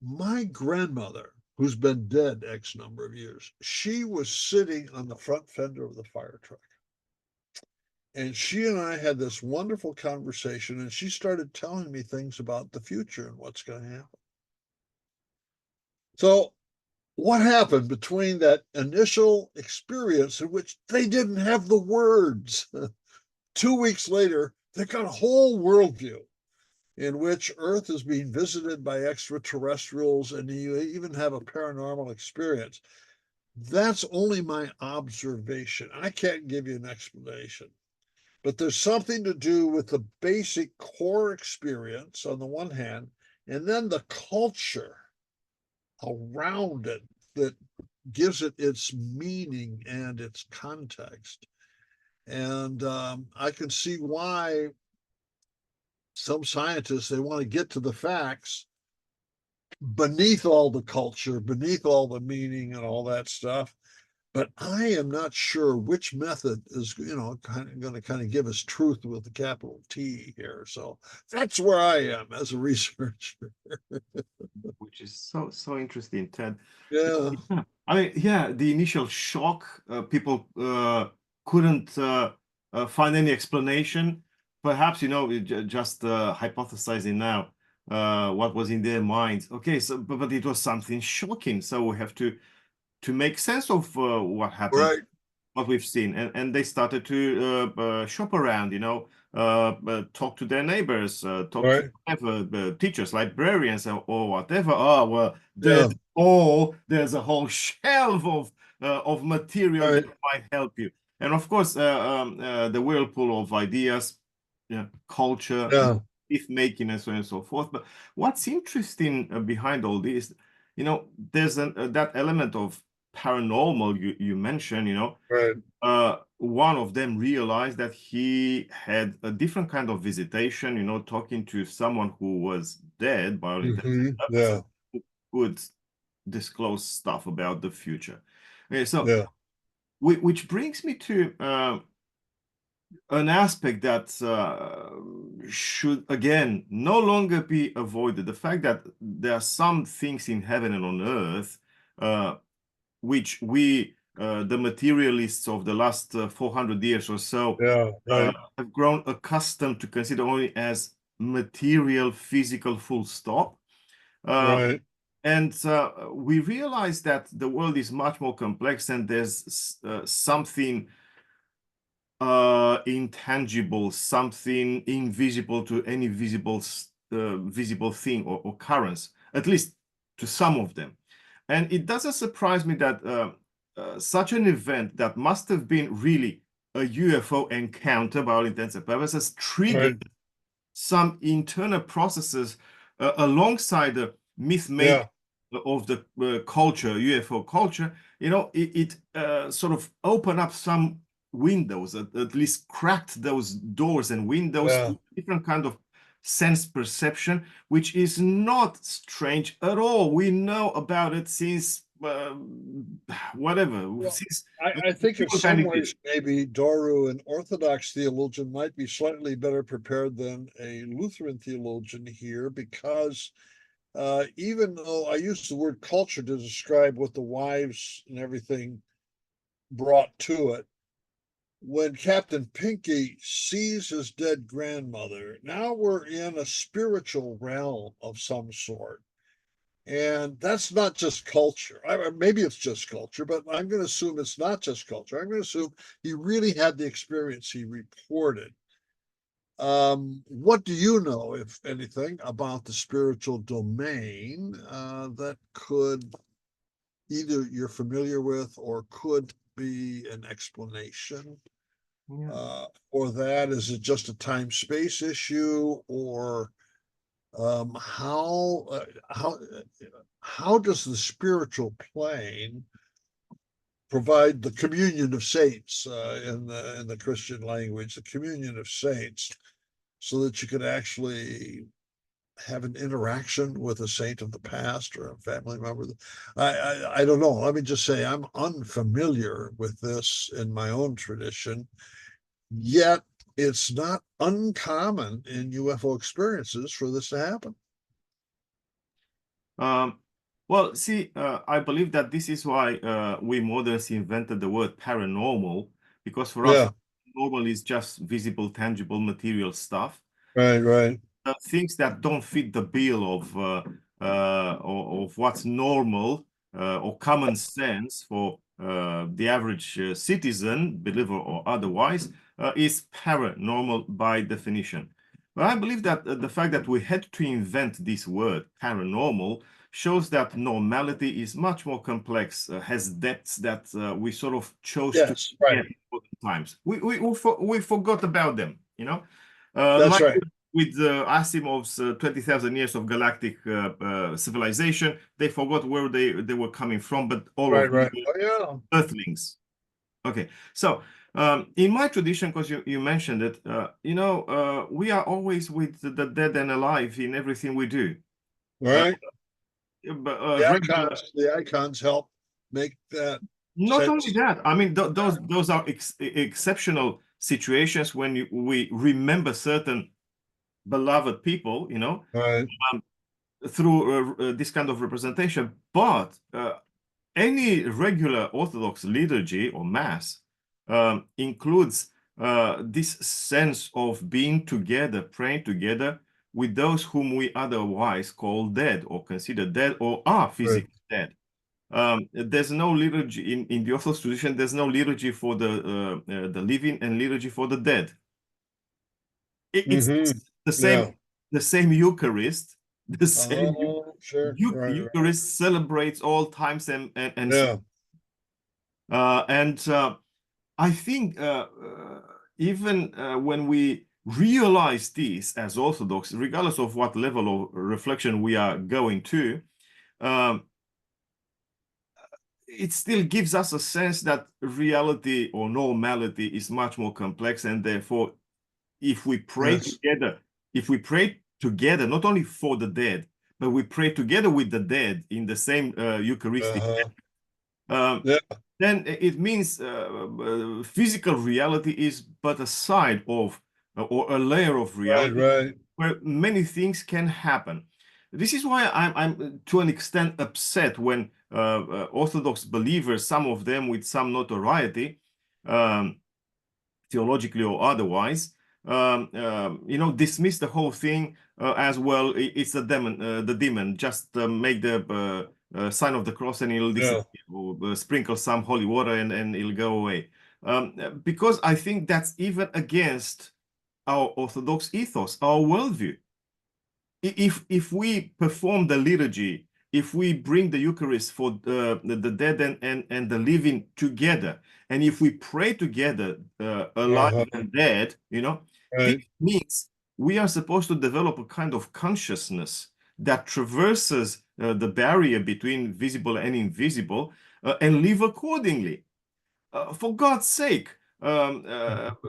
Speaker 2: My grandmother, who's been dead X number of years, she was sitting on the front fender of the fire truck. And she and I had this wonderful conversation, and she started telling me things about the future and what's going to happen. So what happened between that initial experience in which they didn't have the words? 2 weeks later, They've got a whole worldview in which Earth is being visited by extraterrestrials, and you even have a paranormal experience. That's only my observation. I can't give you an explanation, but there's something to do with the basic core experience on the one hand, and then the culture around it that gives it its meaning and its context. And I can see why some scientists, they want to get to the facts beneath all the culture, beneath all the meaning and all that stuff. But I am not sure which method is, kind of going to kind of give us truth with the capital T here. So that's where I am as a researcher.
Speaker 1: Which is so interesting, Ted.
Speaker 2: Yeah.
Speaker 1: Yeah. I mean, yeah, the initial shock, people couldn't find any explanation. Perhaps, just hypothesizing now what was in their minds. Okay, so but it was something shocking. So we have to make sense of what happened,
Speaker 2: Right.
Speaker 1: what we've seen, and they started to shop around, talk to their neighbors, talk to
Speaker 2: Right.
Speaker 1: whatever, teachers, librarians, or whatever. Oh, well,
Speaker 2: Yeah.
Speaker 1: there's a whole shelf of material
Speaker 2: Right.
Speaker 1: that might help you, and of course, the whirlpool of ideas, culture,
Speaker 2: Yeah.
Speaker 1: myth making, and so on and so forth. But what's interesting behind all this, there's that element of paranormal you mentioned,
Speaker 2: Right.
Speaker 1: one of them realized that he had a different kind of visitation, talking to someone who was dead by all intents and purposes,
Speaker 2: Yeah.
Speaker 1: who could disclose stuff about the future. Okay, so
Speaker 2: Yeah.
Speaker 1: which brings me to an aspect that should again no longer be avoided. The fact that there are some things in heaven and on earth which we, the materialists of the last 400 years or so,
Speaker 2: Yeah. Right.
Speaker 1: have grown accustomed to consider only as material, physical, full stop.
Speaker 2: Right.
Speaker 1: And we realize that the world is much more complex and there's something intangible, something invisible to any visible thing or occurrence, at least to some of them. And it doesn't surprise me that such an event that must have been really a UFO encounter by all intents and purposes
Speaker 2: Right.
Speaker 1: triggered some internal processes alongside the myth making
Speaker 2: Yeah.
Speaker 1: of the culture, UFO culture. It sort of opened up some windows, at least cracked those doors and windows
Speaker 2: Yeah.
Speaker 1: to different kind of sense perception, which is not strange at all. We know about it since whatever,
Speaker 2: Well,
Speaker 1: since
Speaker 2: I think in some
Speaker 1: humankind exists.
Speaker 2: ways, maybe Doru, an Orthodox theologian, might be slightly better prepared than a Lutheran theologian here, because even though I use the word culture to describe what the wives and everything brought to it, when Captain Pinky sees his dead grandmother, now we're in a spiritual realm of some sort. And that's not just culture. Maybe it's just culture, but I'm going to assume it's not just culture. I'm going to assume he really had the experience he reported. What do you know, if anything, about the spiritual domain that could either you're familiar with or could be an explanation for that? Is it just a time space issue, or how does the spiritual plane provide the communion of saints in the Christian language, the communion of saints, so that you could actually have an interaction with a saint of the past or a family member? I don't know. Let me just say I'm unfamiliar with this in my own tradition, yet it's not uncommon in UFO experiences for this to happen.
Speaker 1: Well, see, I believe that this is why we moderns invented the word paranormal, because for us,
Speaker 2: Yeah.
Speaker 1: normal is just visible, tangible, material stuff.
Speaker 2: Right. Right.
Speaker 1: Things that don't fit the bill of what's normal or common sense for the average citizen, believer or otherwise, is paranormal by definition. But I believe that the fact that we had to invent this word paranormal shows that normality is much more complex, has depths that we sort of chose to
Speaker 2: Yes, right.
Speaker 1: forget at times. We forgot about them, you know?
Speaker 2: That's
Speaker 1: Like
Speaker 2: right.
Speaker 1: with Asimov's 20,000 years of galactic civilization, they forgot where they were coming from, but all of
Speaker 2: Right,
Speaker 1: them
Speaker 2: right.
Speaker 1: were
Speaker 2: Oh, yeah.
Speaker 1: earthlings. Okay, so in my tradition, because you mentioned it, we are always with the dead and alive in everything we do. Uh,
Speaker 2: Right.
Speaker 1: but
Speaker 2: The icons help make that
Speaker 1: not only
Speaker 2: sense.
Speaker 1: that, I mean, those are exceptional situations when we remember certain beloved people,
Speaker 2: Right.
Speaker 1: through this kind of representation. But any regular Orthodox liturgy or Mass includes this sense of being together, praying together with those whom we otherwise call dead or consider dead or are
Speaker 2: Right.
Speaker 1: physically dead. There's no liturgy in the Orthodox tradition. There's no liturgy for the living and liturgy for the dead. It's
Speaker 2: Mm-hmm.
Speaker 1: the
Speaker 2: Yeah.
Speaker 1: same Eucharist, the same
Speaker 2: Oh, sure. Right, right.
Speaker 1: Eucharist celebrates all times and
Speaker 2: Yeah.
Speaker 1: I think even when we realize this as Orthodox, regardless of what level of reflection we are going to, um, it still gives us a sense that reality or normality is much more complex, and therefore, if we pray
Speaker 2: Yes.
Speaker 1: together, if we pray together, not only for the dead, but we pray together with the dead in the same Eucharistic,
Speaker 2: Uh-huh.
Speaker 1: um,
Speaker 2: Yeah.
Speaker 1: then it means physical reality is but a side of or a layer of
Speaker 2: Right,
Speaker 1: reality
Speaker 2: right.
Speaker 1: where many things can happen. This is why I'm to an extent upset when Orthodox believers, some of them with some notoriety, um, theologically or otherwise, dismiss the whole thing as well. It's the demon. Just make the sign of the cross and it'll
Speaker 2: Yeah.
Speaker 1: disappear, or sprinkle some holy water and it'll go away. Because I think that's even against our Orthodox ethos, our worldview. If we perform the liturgy, if we bring the Eucharist for the dead and the living together, and if we pray together, alive
Speaker 2: Uh-huh.
Speaker 1: and dead, this
Speaker 2: Right.
Speaker 1: means we are supposed to develop a kind of consciousness that traverses the barrier between visible and invisible, and live accordingly. For God's sake,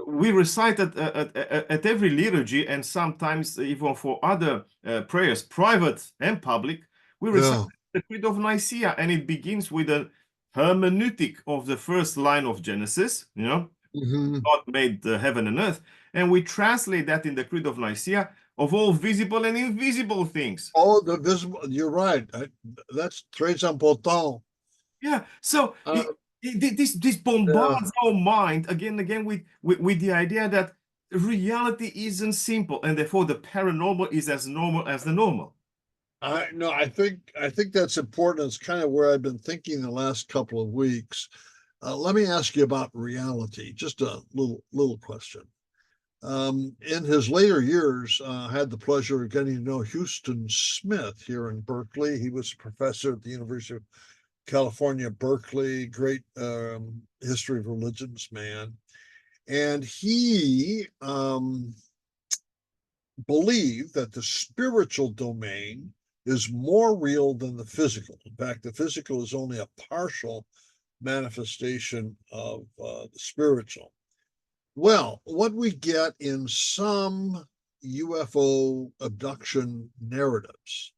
Speaker 1: we recite at every liturgy, and sometimes even for other prayers, private and public, we recite
Speaker 2: Yeah.
Speaker 1: the Creed of Nicaea, and it begins with a hermeneutic of the first line of Genesis,
Speaker 2: Mm-hmm.
Speaker 1: God made the heaven and earth, and we translate that in the Creed of Nicaea of all visible and invisible things.
Speaker 2: Oh, the visible. You're right. That's très important.
Speaker 1: Yeah, so
Speaker 2: Uh,
Speaker 1: this
Speaker 2: yeah.
Speaker 1: bombards our mind again and again with the idea that reality isn't simple, and therefore the paranormal is as normal as the normal.
Speaker 2: I no, I think that's important. It's kind of where I've been thinking the last couple of weeks. Let me ask you about reality. Just a little question. In his later years, I had the pleasure of getting to know Houston Smith here in Berkeley. He was a professor at the University of California, Berkeley, great history of religions man. And he believed that the spiritual domain is more real than the physical. In fact, the physical is only a partial manifestation of the spiritual. Well, what we get in some UFO abduction narratives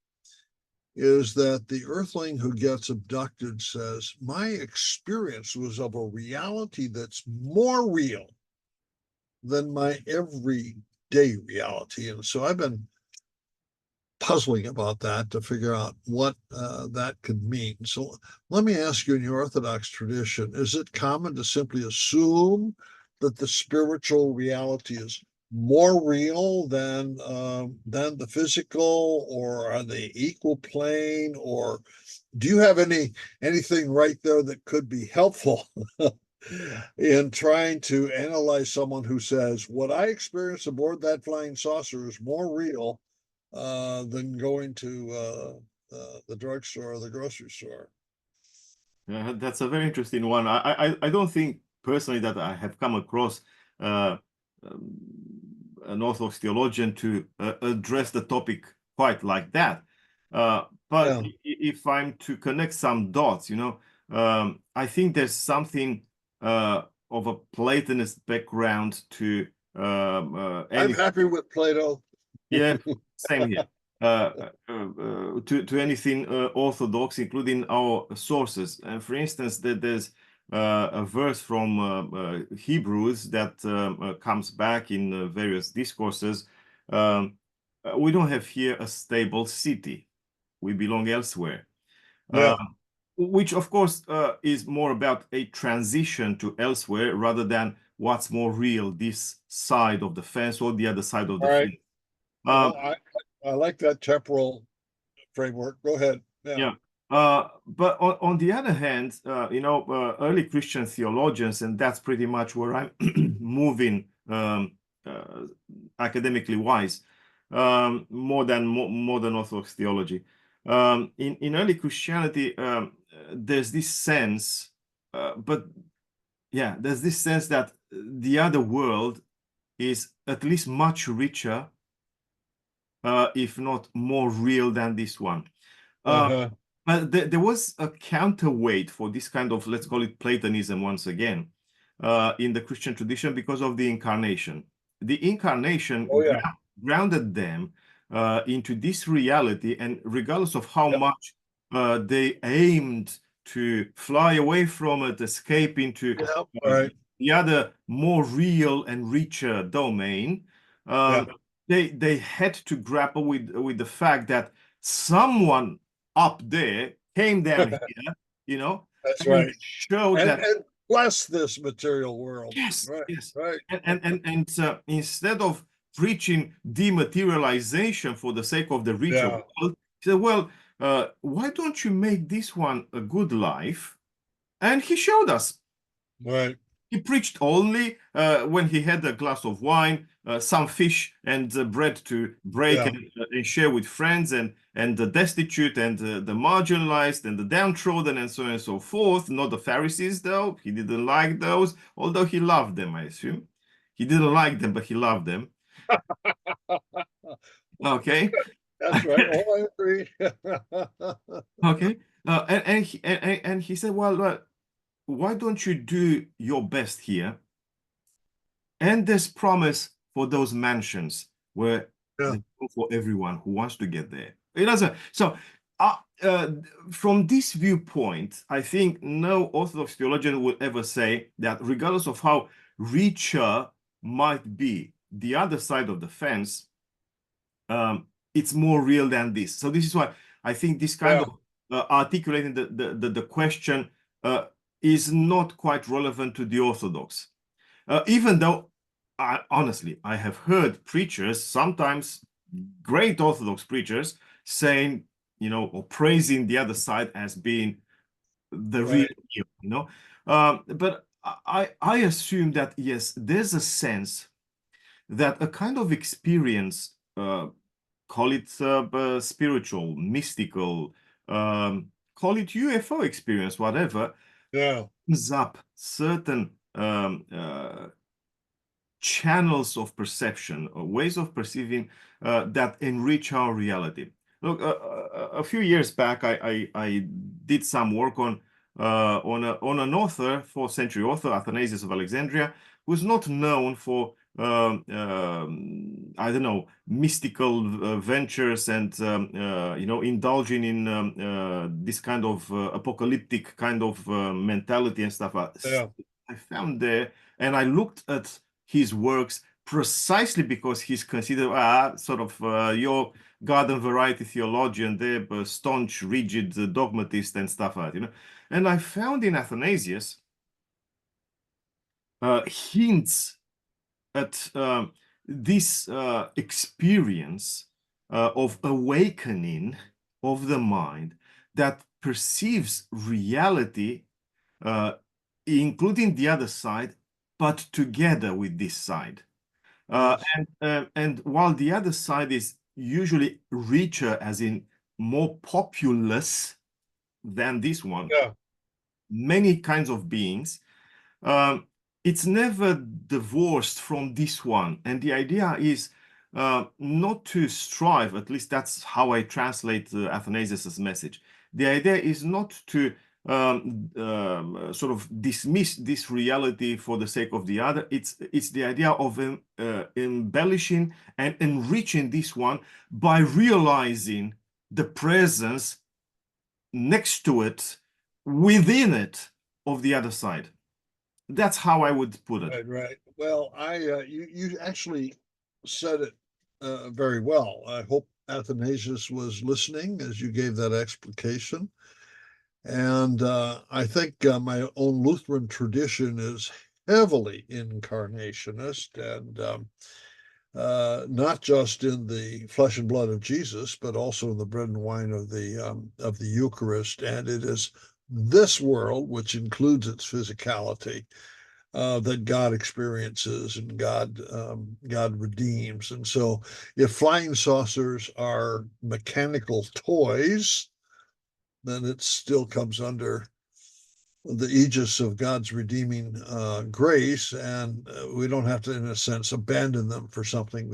Speaker 2: is that the earthling who gets abducted says, my experience was of a reality that's more real than my everyday reality. And so I've been puzzling about that to figure out what that could mean. So let me ask you, in your Orthodox tradition, is it common to simply assume that the spiritual reality is more real than the physical, or are they equal plane, or do you have anything right there that could be helpful in trying to analyze someone who says, what I experienced aboard that flying saucer is more real than going to the drugstore or the grocery store.
Speaker 1: That's a very interesting one. I don't think personally that I have come across uh, um, an Orthodox theologian to address the topic quite like that. But
Speaker 2: Yeah.
Speaker 1: if I'm to connect some dots, I think there's something of a Platonist background to
Speaker 2: I'm
Speaker 1: any.
Speaker 2: happy with Plato.
Speaker 1: Yeah, same here. To anything Orthodox, including our sources. And for instance, there's a verse from Hebrews that comes back in various discourses. Um, we don't have here a stable city. We belong elsewhere. Uh,
Speaker 2: Yeah.
Speaker 1: which, of course, is more about a transition to elsewhere rather than what's more real, this side of the fence or the other side of the
Speaker 2: All right.
Speaker 1: fence. Um,
Speaker 2: Well, I like that temporal framework. Go ahead. Yeah.
Speaker 1: Yeah. But on the other hand, early Christian theologians, and that's pretty much where I'm moving uh, academically wise, more than modern Orthodox theology. In early Christianity, there's this sense, but yeah, there's this sense that the other world is at least much richer, if not more real than this one. Uh,
Speaker 2: Uh-huh.
Speaker 1: but there was a counterweight for this kind of, let's call it Platonism once again, in the Christian tradition because of the incarnation. The
Speaker 2: Oh
Speaker 1: incarnation
Speaker 2: yeah.
Speaker 1: grounded them into this reality, and regardless of how
Speaker 2: Yep.
Speaker 1: much they aimed to fly away from it, escape into
Speaker 2: Yep.
Speaker 1: uh,
Speaker 2: Right.
Speaker 1: the other more real and richer domain,
Speaker 2: Yeah.
Speaker 1: um, they had to grapple with the fact that someone up there came down here, you know,
Speaker 2: That's
Speaker 1: and
Speaker 2: right.
Speaker 1: showed that
Speaker 2: And bless this material world.
Speaker 1: yes,
Speaker 2: Right.
Speaker 1: yes,
Speaker 2: Right.
Speaker 1: and instead of preaching dematerialization for the sake of the richer
Speaker 2: Yeah.
Speaker 1: world, he said, well, why don't you make this one a good life? And he showed us.
Speaker 2: Right.
Speaker 1: He preached only when he had a glass of wine, some fish and bread to break
Speaker 2: Yeah.
Speaker 1: and share with friends, and the destitute and the marginalized and the downtrodden and so on and so forth. Not the Pharisees, though. He didn't like those, although he loved them, I assume. He didn't like them, but he loved them. Okay.
Speaker 2: That's right. Oh, I agree.
Speaker 1: Okay. And he said, well, why don't you do your best here? And there's promise for those mansions where
Speaker 2: Yeah.
Speaker 1: there's room for everyone who wants to get there. It doesn't. So, uh, uh, from this viewpoint, I think no Orthodox theologian would ever say that, regardless of how richer might be the other side of the fence, it's more real than this. So this is why I think this kind
Speaker 2: Yeah.
Speaker 1: of articulating the question is not quite relevant to the Orthodox. Even though, honestly, I have heard preachers, sometimes great Orthodox preachers, saying, or praising the other side as being the real
Speaker 2: Right.
Speaker 1: deal, But I assume that, yes, there's a sense that a kind of experience, call it spiritual, mystical, call it UFO experience, whatever,
Speaker 2: Yeah.
Speaker 1: opens up certain channels of perception or ways of perceiving that enrich our reality. Look, a few years back, I did some work on an author, 4th century author, Athanasius of Alexandria, who's not known for I don't know, mystical ventures and indulging in this kind of apocalyptic kind of mentality and stuff.
Speaker 2: Yeah.
Speaker 1: I found there, and I looked at his works precisely because he's considered sort of your garden variety theologian, the staunch, rigid dogmatist and stuff like that, And I found in Athanasius hints at this experience of awakening of the mind that perceives reality uh, including the other side, but together with this side.
Speaker 2: Yes.
Speaker 1: And while the other side is usually richer, as in more populous than this one,
Speaker 2: Yeah.
Speaker 1: many kinds of beings, um, it's never divorced from this one. And the idea is not to strive, at least that's how I translate Athanasius's message. The idea is not to sort of dismiss this reality for the sake of the other. It's the idea of embellishing and enriching this one by realizing the presence next to it, within it, of the other side. That's how I would put it.
Speaker 2: Right, right. Well, you actually said it very well. I hope Athanasius was listening as you gave that explication. And I think my own Lutheran tradition is heavily incarnationist, and not just in the flesh and blood of Jesus, but also in the bread and wine of the Eucharist. And it is this world, which includes its physicality, that God experiences and God redeems. And so, if flying saucers are mechanical toys, then it still comes under the aegis of God's redeeming grace, and we don't have to, in a sense, abandon them for something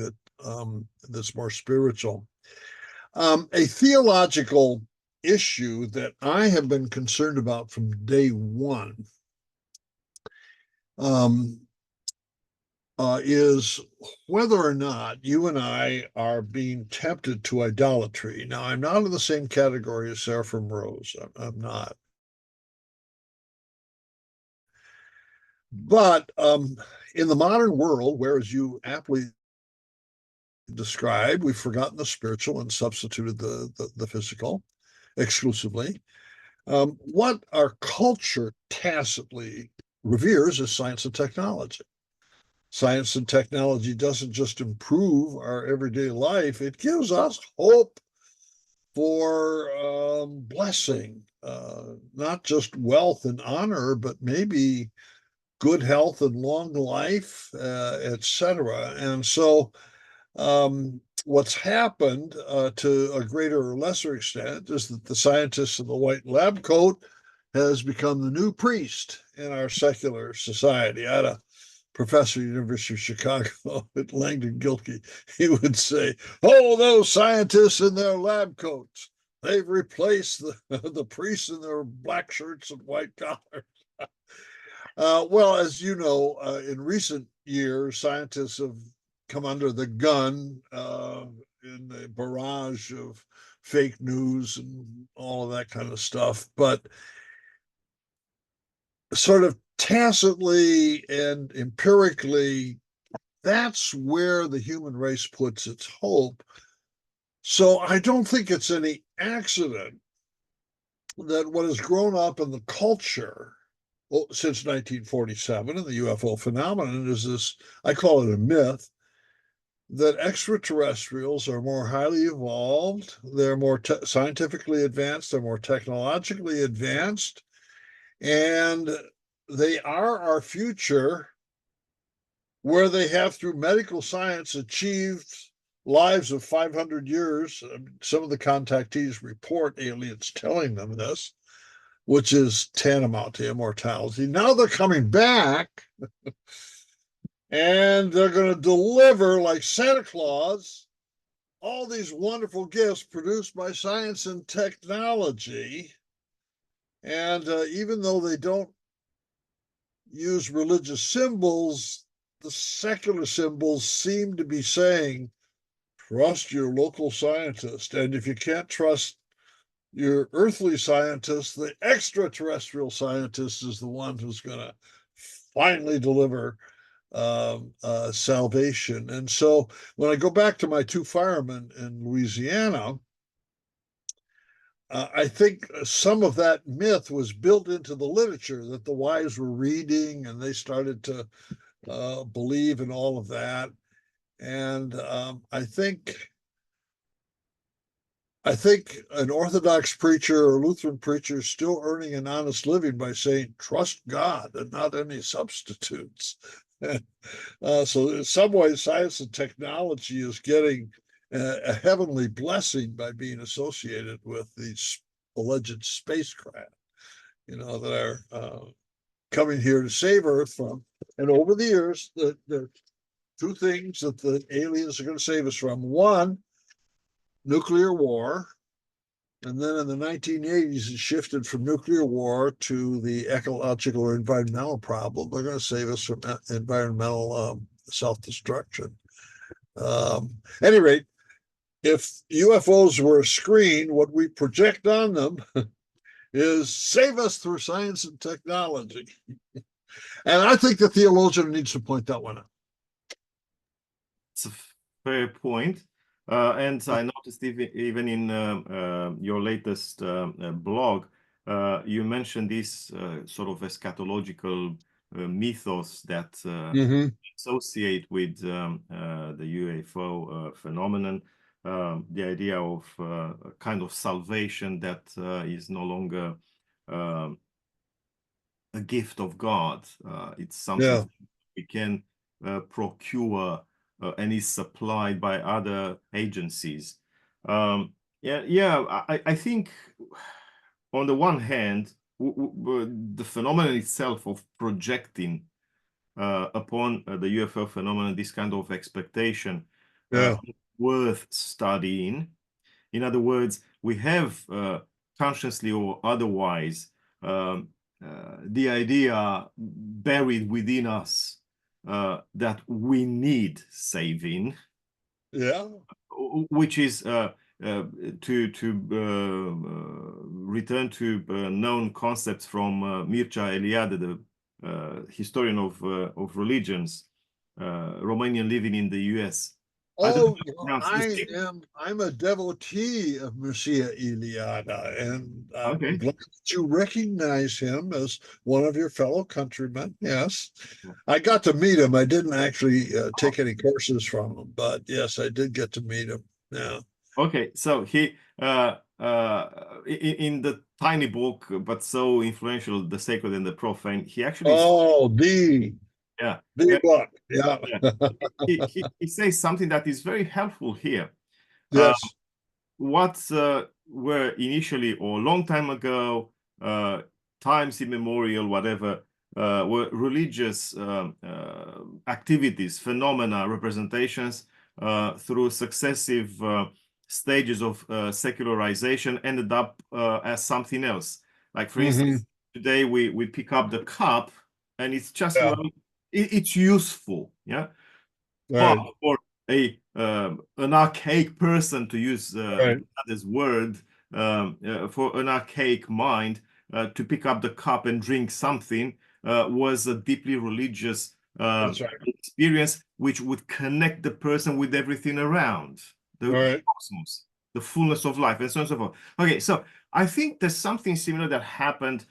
Speaker 2: that's more spiritual. A theological issue that I have been concerned about from day one is whether or not you and I are being tempted to idolatry. Now, I'm not in the same category as Seraphim Rose. I'm not. But in the modern world, whereas you aptly described, we've forgotten the spiritual and substituted the physical exclusively. What our culture tacitly reveres is science and technology. Science and technology doesn't just improve our everyday life, it gives us hope for blessing, not just wealth and honor, but maybe good health and long life, etc. And so, what's happened to a greater or lesser extent is that the scientist in the white lab coat has become the new priest in our secular society. I had a professor at the University of Chicago at Langdon Gilkey. He would say, "Oh, those scientists in their lab coats, they've replaced the priests in their black shirts and white collars." Well, as you know, in recent years, scientists have come under the gun in the barrage of fake news and all of that kind of stuff. But sort of tacitly and empirically, that's where the human race puts its hope. So I don't think it's any accident that what has grown up in the culture since 1947 and the UFO phenomenon is this, I call it a myth, that extraterrestrials are more highly evolved, they're more scientifically advanced, they're more technologically advanced, and they are our future, where they have, through medical science, achieved lives of 500 years. Some of the contactees report aliens telling them this, which is tantamount to immortality. Now they're coming back and they're going to deliver, like Santa Claus, all these wonderful gifts produced by science and technology. And even though they don't use religious symbols, the secular symbols seem to be saying, trust your local scientist. And if you can't trust your earthly scientist, the extraterrestrial scientist is the one who's going to finally deliver salvation. And so when I go back to my two firemen in Louisiana, I think some of that myth was built into the literature that the wives were reading, and they started to believe in all of that. And I think I think an Orthodox preacher or Lutheran preacher is still earning an honest living by saying, trust God and not any substitutes. So in some ways, science and technology is getting a heavenly blessing by being associated with these alleged spacecraft, that are coming here to save Earth from. And over the years, the two things that the aliens are going to save us from: one, nuclear war. And then in the 1980s, it shifted from nuclear war to the ecological or environmental problem. They're going to save us from environmental self-destruction. At any rate, if UFOs were a screen, what we project on them is save us through science and technology. And I think the theologian needs to point that one out.
Speaker 1: It's a fair point. And I noticed even in your latest blog, you mentioned this sort of eschatological mythos that associate with the UFO phenomenon, the idea of a kind of salvation that is no longer a gift of God. It's something we can procure and is supplied by other agencies. I think on the one hand, the phenomenon itself of projecting upon the UFO phenomenon this kind of expectation worth studying. In other words, we have consciously or otherwise the idea buried within us that we need saving, which is to return to known concepts from Mircea Eliade, the historian of religions, Romanian living in the US.
Speaker 2: I'm a devotee of Mircea Eliade, and I'm glad that you recognize him as one of your fellow countrymen. Yes, I got to meet him. I didn't actually take any courses from him, but yes, I did get to meet him. Yeah.
Speaker 1: Okay, so he in the tiny book, but so influential, The Sacred and the Profane, he actually
Speaker 2: big book.
Speaker 1: He says something that is very helpful here.
Speaker 2: Yes.
Speaker 1: What were initially or long time ago, times immemorial, whatever, were religious activities, phenomena, representations through successive stages of secularization ended up as something else. Like, for instance, today we pick up the cup and it's just, well, it's useful, but for an archaic person, to use this word, for an archaic mind, to pick up the cup and drink something was a deeply religious experience, which would connect the person with everything around, the cosmos, the fullness of life, and so on and so forth. Okay, so I think there's something similar that happened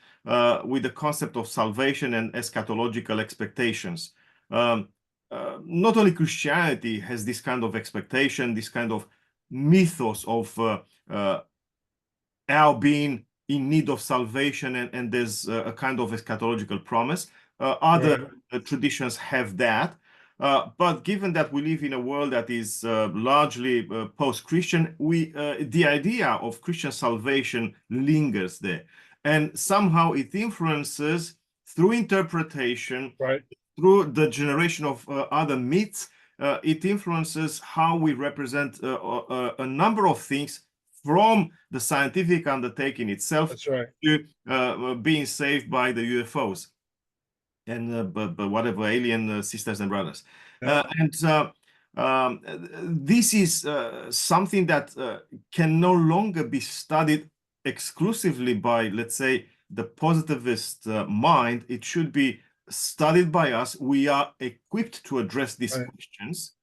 Speaker 1: with the concept of salvation and eschatological expectations. Not only Christianity has this kind of expectation, this kind of mythos of our being in need of salvation, and there's a kind of eschatological promise. Other traditions have that. But given that we live in a world that is largely post-Christian, the idea of Christian salvation lingers there. And somehow it influences, through interpretation, through the generation of other myths, it influences how we represent a number of things, from the scientific undertaking itself to being saved by the UFOs and but whatever alien sisters and brothers. This is something that can no longer be studied exclusively by, let's say, the positivist mind. It should be studied by us. We are equipped to address these questions.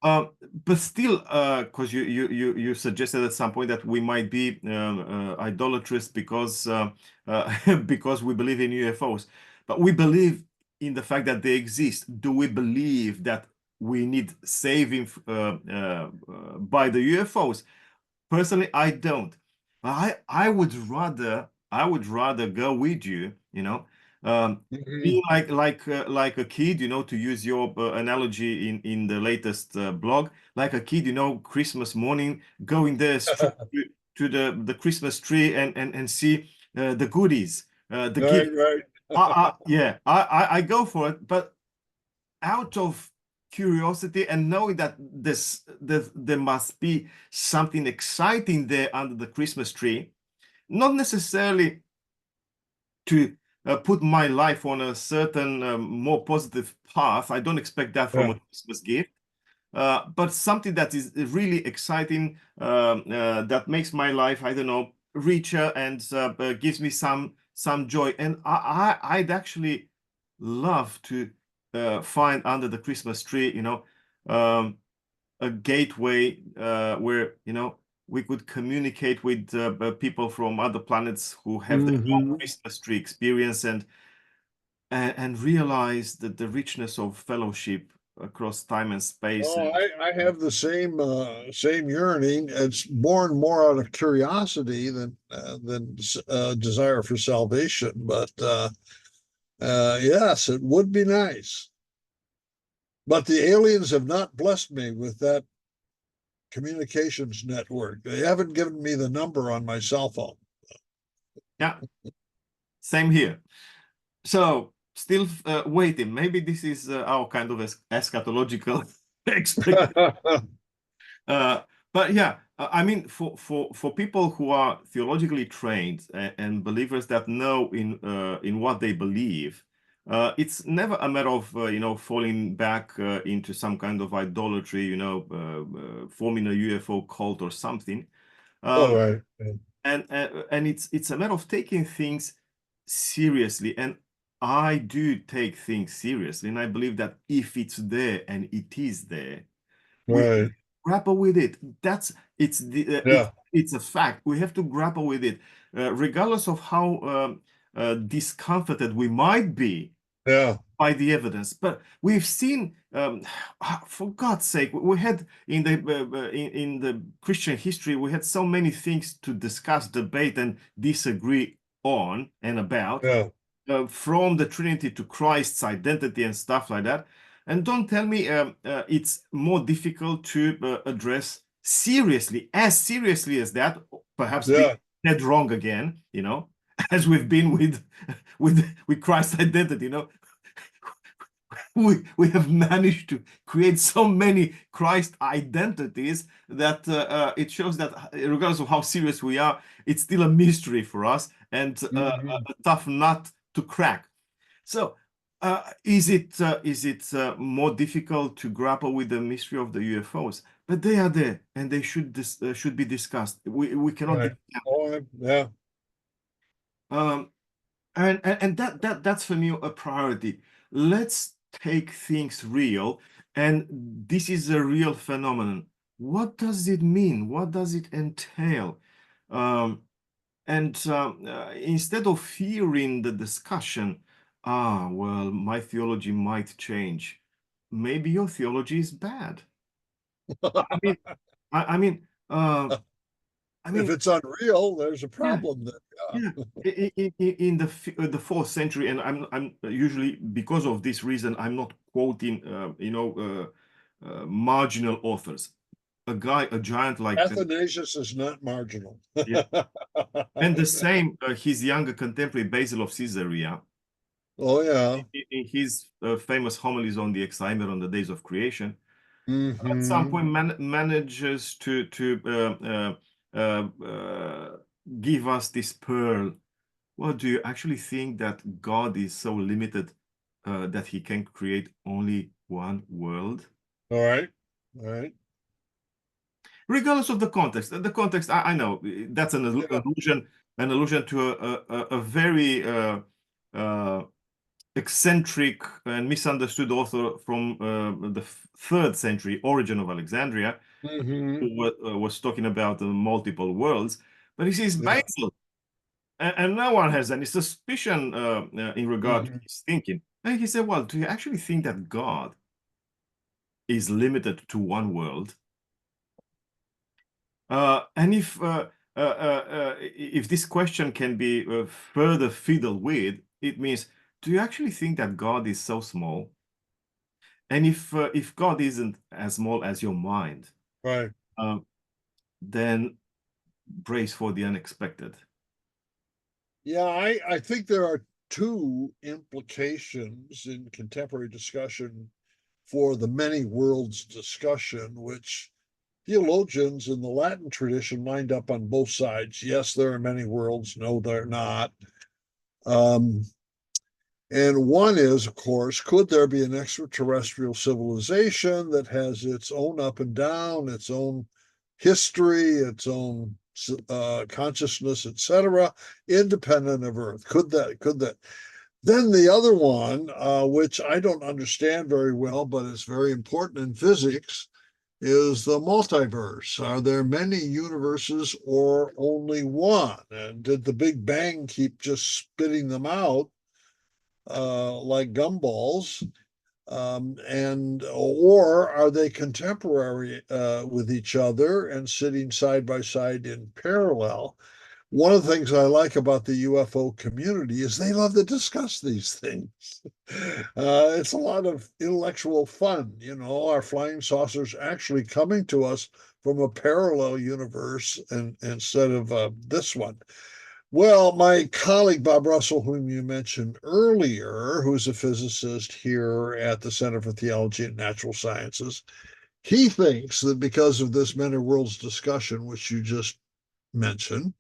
Speaker 1: But still, because you suggested at some point that we might be idolatrous because we believe in UFOs, but we believe in the fact that they exist. Do we believe that we need saving by the UFOs? Personally, I don't. But I would rather go with you, you know,
Speaker 2: Mhm.
Speaker 1: being like a kid, you know, to use your analogy in the latest blog, like a kid, you know, Christmas morning, going there straight to the Christmas tree and see the goodies, the
Speaker 2: Right,
Speaker 1: gift.
Speaker 2: right.
Speaker 1: Yeah, I go for it, but out of curiosity and knowing that there must be something exciting there under the Christmas tree, not necessarily to put my life on a certain more positive path. I don't expect that from a
Speaker 2: Yeah.
Speaker 1: Christmas gift, but something that is really exciting, that makes my life, I don't know, richer and gives me some joy. And I'd actually love to find under the Christmas tree, you know, um, a gateway where, you know, we could communicate with people from other planets who have their own
Speaker 2: Hmm.
Speaker 1: Christmas tree experience and realize that the richness of fellowship across time and space.
Speaker 2: Oh,
Speaker 1: And
Speaker 2: I have the same yearning. It's more and more out of curiosity than desire for salvation. But yes, it would be nice. But the aliens have not blessed me with that communications network. They haven't given me the number on my cell phone.
Speaker 1: yeah, same here. So still waiting. Maybe this is our kind of eschatological expectation. Uh, but yeah, I mean, for people who are theologically trained and believers that know in what they believe, it's never a matter of you know, falling back into some kind of idolatry, you know, forming a UFO cult or something.
Speaker 2: All
Speaker 1: Um,
Speaker 2: right.
Speaker 1: and it's a matter of taking things seriously. And I do take things seriously, and I believe that if it's there and it is there, we
Speaker 2: Right.
Speaker 1: grapple with it. That's
Speaker 2: Yeah.
Speaker 1: it's a fact. We have to grapple with it, regardless of how discomforted we might be
Speaker 2: Yeah.
Speaker 1: by the evidence. But we've seen, for God's sake, we had in the Christian history, we had so many things to discuss, debate, and disagree on and about,
Speaker 2: Yeah.
Speaker 1: from the Trinity to Christ's identity and stuff like that. And don't tell me it's more difficult to address seriously, as seriously as that, perhaps being
Speaker 2: Yeah.
Speaker 1: dead wrong again, you know, as we've been with Christ's identity, you know. We have managed to create so many Christ identities that it shows that regardless of how serious we are, it's still a mystery for us and
Speaker 2: Hmm.
Speaker 1: a tough nut to crack. So, is it more difficult to grapple with the mystery of the UFOs? But they are there, and they should be discussed. We cannot
Speaker 2: Right.
Speaker 1: deny.
Speaker 2: Oh, yeah.
Speaker 1: Um, and that's for me a priority. Let's take things real, and this is a real phenomenon. What does it mean? What does it entail? Um, and instead of fearing the discussion, well, my theology might change. Maybe your theology is bad. I mean, I mean, I
Speaker 2: If
Speaker 1: mean,
Speaker 2: it's unreal, there's a
Speaker 1: yeah.
Speaker 2: problem there.
Speaker 1: Yeah,
Speaker 2: Yeah.
Speaker 1: in the fourth century, and I'm usually, because of this reason, I'm not quoting you know, marginal authors. A giant like
Speaker 2: Athanasius is not marginal.
Speaker 1: yeah, and the same his younger contemporary Basil of Caesarea,
Speaker 2: Oh, yeah.
Speaker 1: in his famous homilies on the excitement on the days of creation, at some
Speaker 2: Hmm.
Speaker 1: point manages to give us this pearl. Well, do you actually think that God is so limited that he can create only one world?
Speaker 2: All right. All right.
Speaker 1: Regardless of the context. The context, I know that's
Speaker 2: Yeah.
Speaker 1: an allusion to a very uh, eccentric and misunderstood author from the third century, Origin of Alexandria,
Speaker 2: Hmm.
Speaker 1: who was talking about multiple worlds. But he says,
Speaker 2: Yeah.
Speaker 1: Basil, and no one has any suspicion in regard to
Speaker 2: Hmm.
Speaker 1: his thinking. And he said, well, do you actually think that God is limited to one world? And if this question can be further fiddled with, it means, do you actually think that God is so small? And if God isn't as small as your mind,
Speaker 2: Right.
Speaker 1: then brace for the unexpected.
Speaker 2: Yeah, I think there are two implications in contemporary discussion for the many worlds discussion, which theologians in the Latin tradition lined up on both sides. Yes, there are many worlds. No, they're not. Um, and one is, of course, could there be an extraterrestrial civilization that has its own up and down, its own history, its own consciousness, etc., independent of Earth? Could that? Could that? Then the other one, which I don't understand very well, but it's very important in physics, is the multiverse. Are there many universes or only one? And did the Big Bang keep just spitting them out like gumballs? And or are they contemporary with each other and sitting side by side in parallel? One of the things I like about the UFO community is they love to discuss these things. It's a lot of intellectual fun. You know, our flying saucers actually coming to us from a parallel universe and instead of this one. Well, my colleague Bob Russell, whom you mentioned earlier, who's a physicist here at the Center for Theology and Natural Sciences, he thinks that because of this many worlds discussion, which you just mentioned,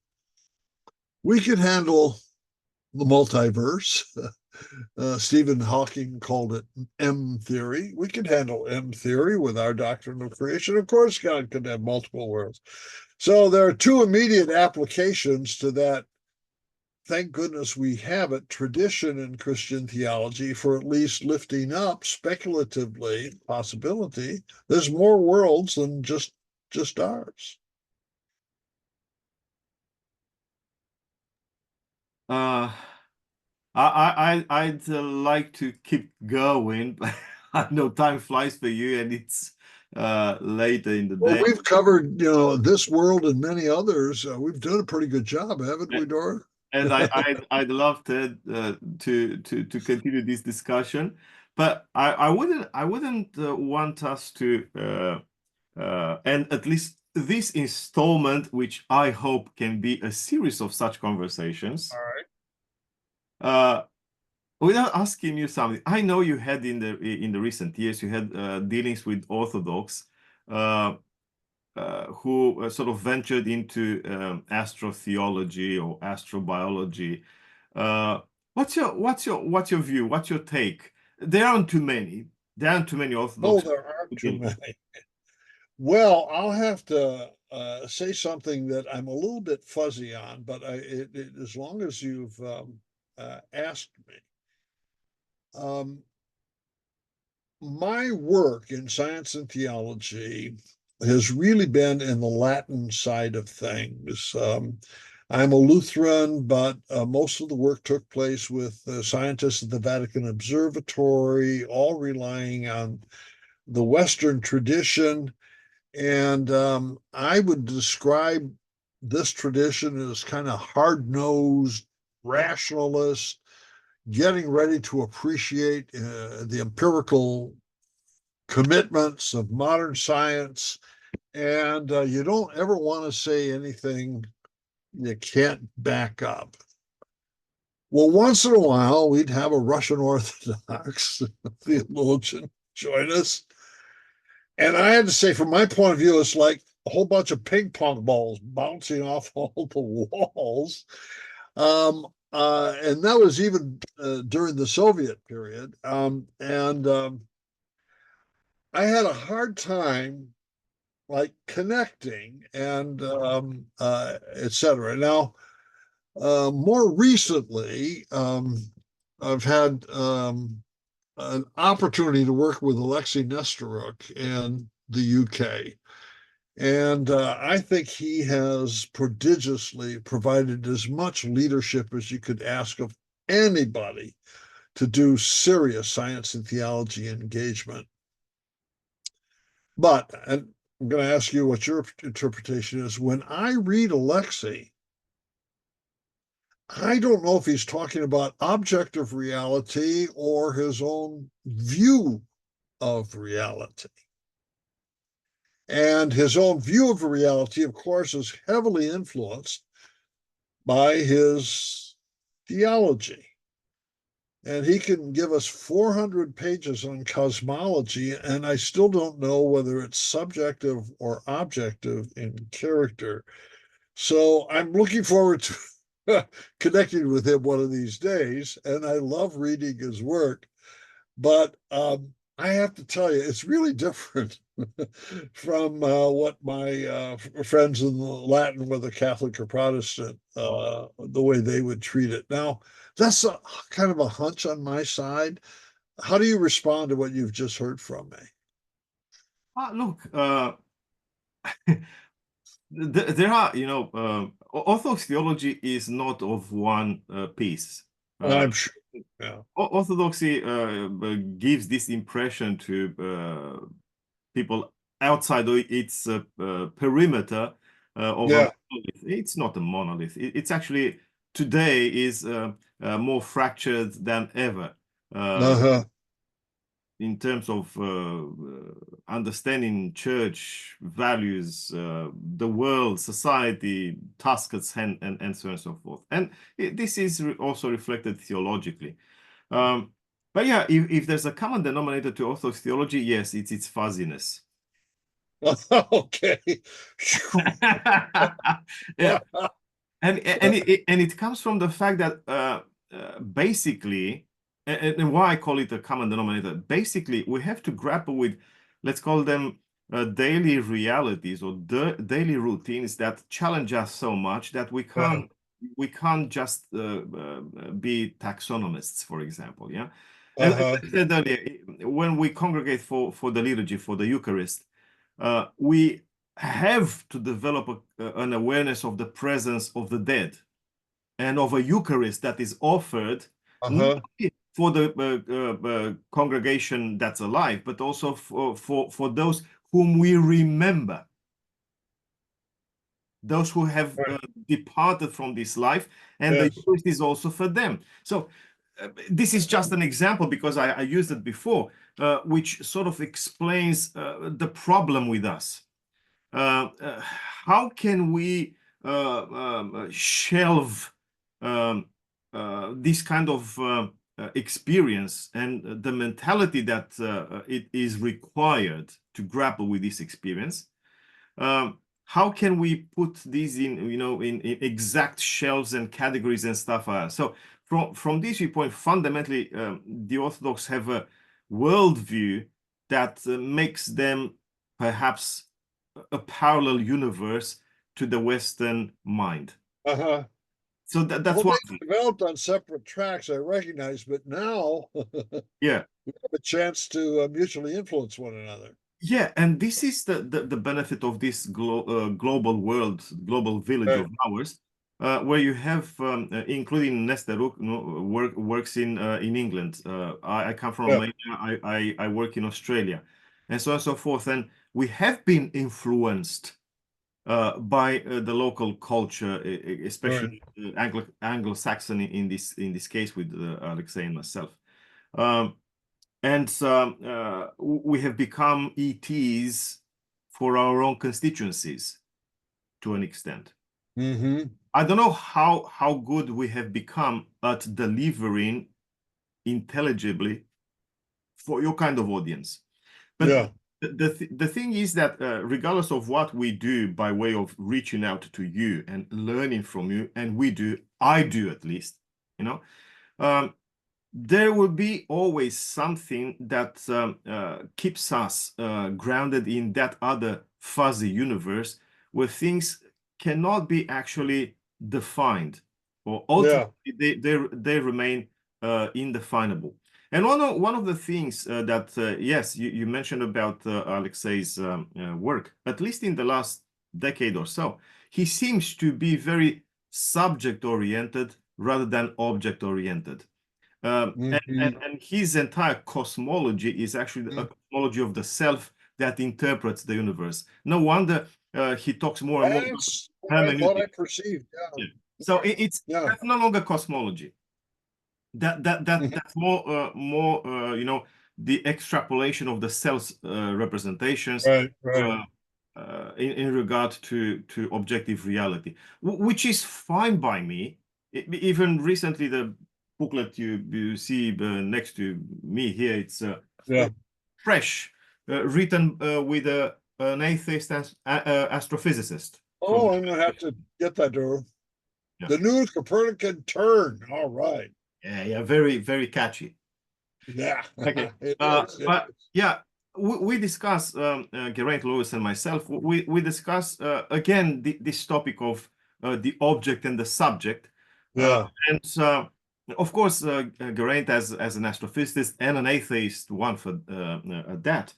Speaker 2: we could handle the multiverse. Stephen Hawking called it M theory. We could handle M theory with our doctrine of creation. Of course, God could have multiple worlds. So there are two immediate applications to that. Thank goodness we have it, tradition in Christian theology for at least lifting up speculatively possibility. There's more worlds than just ours.
Speaker 1: Uh, I'd like to keep going, but I know time flies for you, and it's later in the
Speaker 2: Well,
Speaker 1: day.
Speaker 2: we've covered, this world and many others. We've done a pretty good job, haven't we, Dora?
Speaker 1: And I'd love to continue this discussion, but I wouldn't want us to and at least this installment, which I hope can be a series of such conversations,
Speaker 2: All right.
Speaker 1: uh, without asking you something. I know you had in the recent years you had dealings with Orthodox uh, who sort of ventured into astrotheology or astrobiology. Uh, what's your view? What's your take? There aren't too many. There aren't too many
Speaker 2: Oh,
Speaker 1: Orthodox.
Speaker 2: there are too many. Well, I'll have to say something that I'm a little bit fuzzy on, but as long as you've asked me. My work in science and theology has really been in the Latin side of things. I'm a Lutheran, but most of the work took place with scientists at the Vatican Observatory, all relying on the Western tradition. And I would describe this tradition as kind of hard nosed, rationalist, getting ready to appreciate the empirical commitments of modern science. And you don't ever want to say anything you can't back up. Well, once in a while, we'd have a Russian Orthodox theologian join us. And I had to say, from my point of view, it's like a whole bunch of ping pong balls bouncing off all the walls. And that was even during the Soviet period. I had a hard time like connecting and et cetera. Now, more recently, I've had an opportunity to work with Alexei Nestoruk in the UK. And I think he has prodigiously provided as much leadership as you could ask of anybody to do serious science and theology engagement. But and I'm going to ask you what your interpretation is. When I read Alexei, I don't know if he's talking about objective reality or his own view of reality. And his own view of reality, of course, is heavily influenced by his theology. And he can give us 400 pages on cosmology, and I still don't know whether it's subjective or objective in character. So I'm looking forward to connecting with him one of these days, and I love reading his work. But I have to tell you, it's really different from what my friends in Latin, whether Catholic or Protestant, the way they would treat it. Now, that's kind of a hunch on my side. How do you respond to what you've just heard from me?
Speaker 1: Look, there are, Orthodox theology is not of one piece.
Speaker 2: I'm sure. Yeah.
Speaker 1: Orthodoxy gives this impression to people outside of its perimeter of a
Speaker 2: Yeah.
Speaker 1: monolith. It's not a monolith. It's actually today is more fractured than ever.
Speaker 2: Uh-huh.
Speaker 1: In terms of understanding church values, the world, society, tasks, and so on and so forth. And this is also reflected theologically. But yeah, if there's a common denominator to Orthodox theology, yes, it's its fuzziness.
Speaker 2: Okay.
Speaker 1: Yeah, and it comes from the fact that basically, and why I call it a common denominator, basically we have to grapple with, let's call them daily realities or daily routines that challenge us so much that we can't just be taxonomists, for example. Yeah, as
Speaker 2: Uh-huh.
Speaker 1: I said earlier, when we congregate for the liturgy, for the Eucharist, we have to develop an awareness of the presence of the dead and of a Eucharist that is offered not
Speaker 2: Uh-huh.
Speaker 1: only for the congregation that's alive, but also for those whom we remember, those who have
Speaker 2: Right.
Speaker 1: departed from this life, and the
Speaker 2: Yes.
Speaker 1: Eucharist is also for them. So this is just an example because I used it before, which sort of explains the problem with us. How can we shelve this kind of experience and the mentality that it is required to grapple with this experience? How can we put these in, in exact shelves and categories and stuff? So from this viewpoint, fundamentally, the Orthodox have a worldview that makes them perhaps a parallel universe to the Western mind.
Speaker 2: Uh-huh.
Speaker 1: So that's
Speaker 2: Well,
Speaker 1: one
Speaker 2: they
Speaker 1: thing.
Speaker 2: developed on separate tracks, I recognize, but now
Speaker 1: Yeah.
Speaker 2: we have a chance to mutually influence one another.
Speaker 1: Yeah, and this is the benefit of this global world, global village
Speaker 2: Right.
Speaker 1: of ours, where you have, including Nesta works in England. I come from
Speaker 2: Yeah.
Speaker 1: Romania. I work in Australia, and so on and so forth. And we have been influenced by the local culture,
Speaker 2: Right.
Speaker 1: especially Anglo-Saxon in this case with Alexei and myself. Um, and we have become ETs for our own constituencies to an extent.
Speaker 2: Mm-hmm.
Speaker 1: I don't know how good we have become at delivering intelligibly for your kind of audience. But
Speaker 2: Yeah.
Speaker 1: the thing is that regardless of what we do by way of reaching out to you and learning from you, and I do at least, um, there will be always something that keeps us grounded in that other fuzzy universe where things cannot be actually defined, or
Speaker 2: Yeah.
Speaker 1: ultimately they remain indefinable. And one of the things that yes, you mentioned about Alexei's work, at least in the last decade or so, he seems to be very subject oriented rather than object oriented.
Speaker 2: Mm-hmm.
Speaker 1: And his entire cosmology is actually a cosmology of the self that interprets the universe. No wonder he talks more and more about
Speaker 2: That's what I thought I
Speaker 1: hermeneutics.
Speaker 2: perceived. Yeah.
Speaker 1: Yeah. So it's
Speaker 2: Yeah.
Speaker 1: that's no longer cosmology. That's more you know, the extrapolation of the self representations
Speaker 2: Right. Right.
Speaker 1: in regard to objective reality, which is fine by me. Even recently, the booklet you see next to me here, it's
Speaker 2: Yeah.
Speaker 1: fresh, written with an atheist astrophysicist from
Speaker 2: Oh, I'm gonna have to get that, Doru.
Speaker 1: yeah,
Speaker 2: The new Copernican turn. All right.
Speaker 1: yeah, very, very catchy.
Speaker 2: Yeah.
Speaker 1: Okay.
Speaker 2: It is.
Speaker 1: But yeah, we discuss, Geraint Lewis and myself, we discuss again this topic of the object and the subject.
Speaker 2: Yeah.
Speaker 1: And of course, Geraint, as an astrophysicist and an atheist, one for that,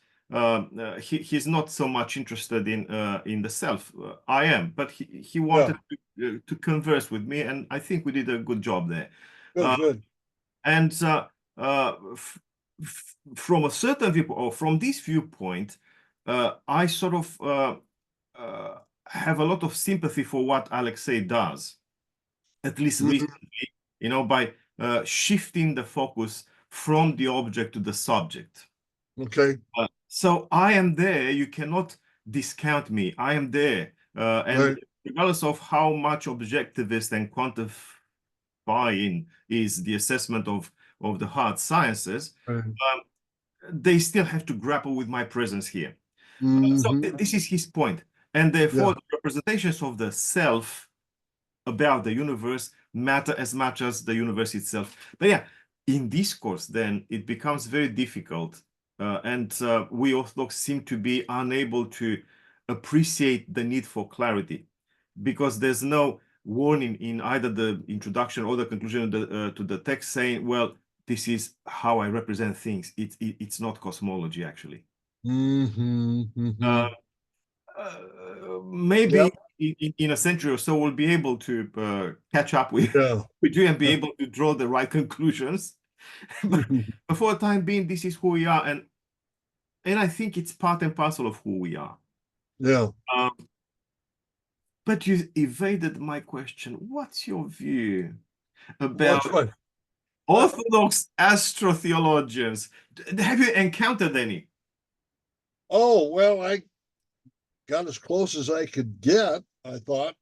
Speaker 1: he's not so much interested in the self. I am, but he
Speaker 2: Yeah.
Speaker 1: wanted to converse with me, and I think we did a good job there.
Speaker 2: Good. Good.
Speaker 1: And from a certain viewpoint, or from this viewpoint, I sort of have a lot of sympathy for what Alexei does, at least
Speaker 2: Mhm.
Speaker 1: recently, you know, by shifting the focus from the object to the subject.
Speaker 2: Okay.
Speaker 1: So I am there. You cannot discount me. I am there. And
Speaker 2: Right.
Speaker 1: regardless of how much objectivist and quantifying is the assessment of the hard sciences,
Speaker 2: Right.
Speaker 1: they still have to grapple with my presence here. So
Speaker 2: Mhm.
Speaker 1: this is his point. And therefore,
Speaker 2: Yeah.
Speaker 1: the representations of the self about the universe matter as much as the universe itself. But yeah, in discourse, then it becomes very difficult. And we Orthodox seem to be unable to appreciate the need for clarity because there's no warning in either the introduction or the conclusion to the text saying, well, this is how I represent things. It's not cosmology, actually.
Speaker 2: Mhm.
Speaker 1: Uh,
Speaker 2: Mhm.
Speaker 1: Maybe
Speaker 2: Yep.
Speaker 1: in a century or so, we'll be able to catch up
Speaker 2: Yeah.
Speaker 1: with you and be able to draw the right conclusions. But for the time being, this is who we are, and I think it's part and parcel of who we are.
Speaker 2: Yeah.
Speaker 1: Um, but you evaded my question. What's your view about
Speaker 2: What's what?
Speaker 1: Orthodox astrotheologians? Have you encountered any?
Speaker 2: Oh, well, I got as close as I could get, I thought.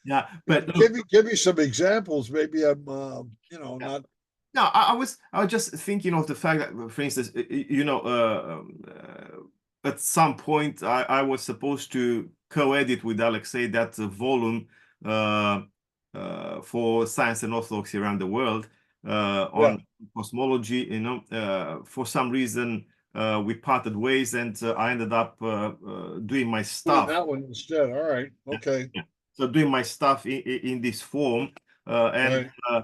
Speaker 1: Yeah, but look,
Speaker 2: Give me some examples. Maybe I'm,
Speaker 1: yeah.
Speaker 2: not.
Speaker 1: No, I was just thinking of the fact that, for instance, you know, at some point I was supposed to co-edit with Alexei that volume uh, for science and orthodoxy around the world
Speaker 2: Yeah,
Speaker 1: on cosmology. You know, for some reason we parted ways, and I ended up doing my
Speaker 2: doing
Speaker 1: stuff.
Speaker 2: that one instead. All right.
Speaker 1: Yeah,
Speaker 2: Okay.
Speaker 1: yeah. So doing my stuff in this form, and
Speaker 2: Right.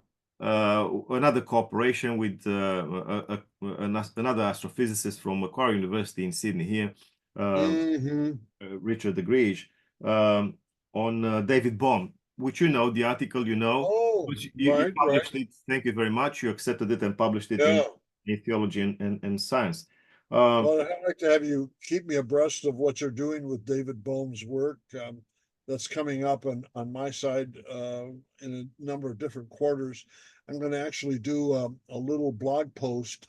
Speaker 1: another cooperation with another astrophysicist from Macquarie University in Sydney here,
Speaker 2: Hmm.
Speaker 1: Richard de Grege, on David Bohm, which you know, the article you know,
Speaker 2: Oh,
Speaker 1: which you
Speaker 2: right, right.
Speaker 1: published it. Thank you very much. You accepted it and published it
Speaker 2: Yeah.
Speaker 1: in Theology and Science. Um,
Speaker 2: Well, I'd like to have you keep me abreast of what you're doing with David Bohm's work. That's coming up on my side in a number of different quarters. I'm going to actually do a little blog post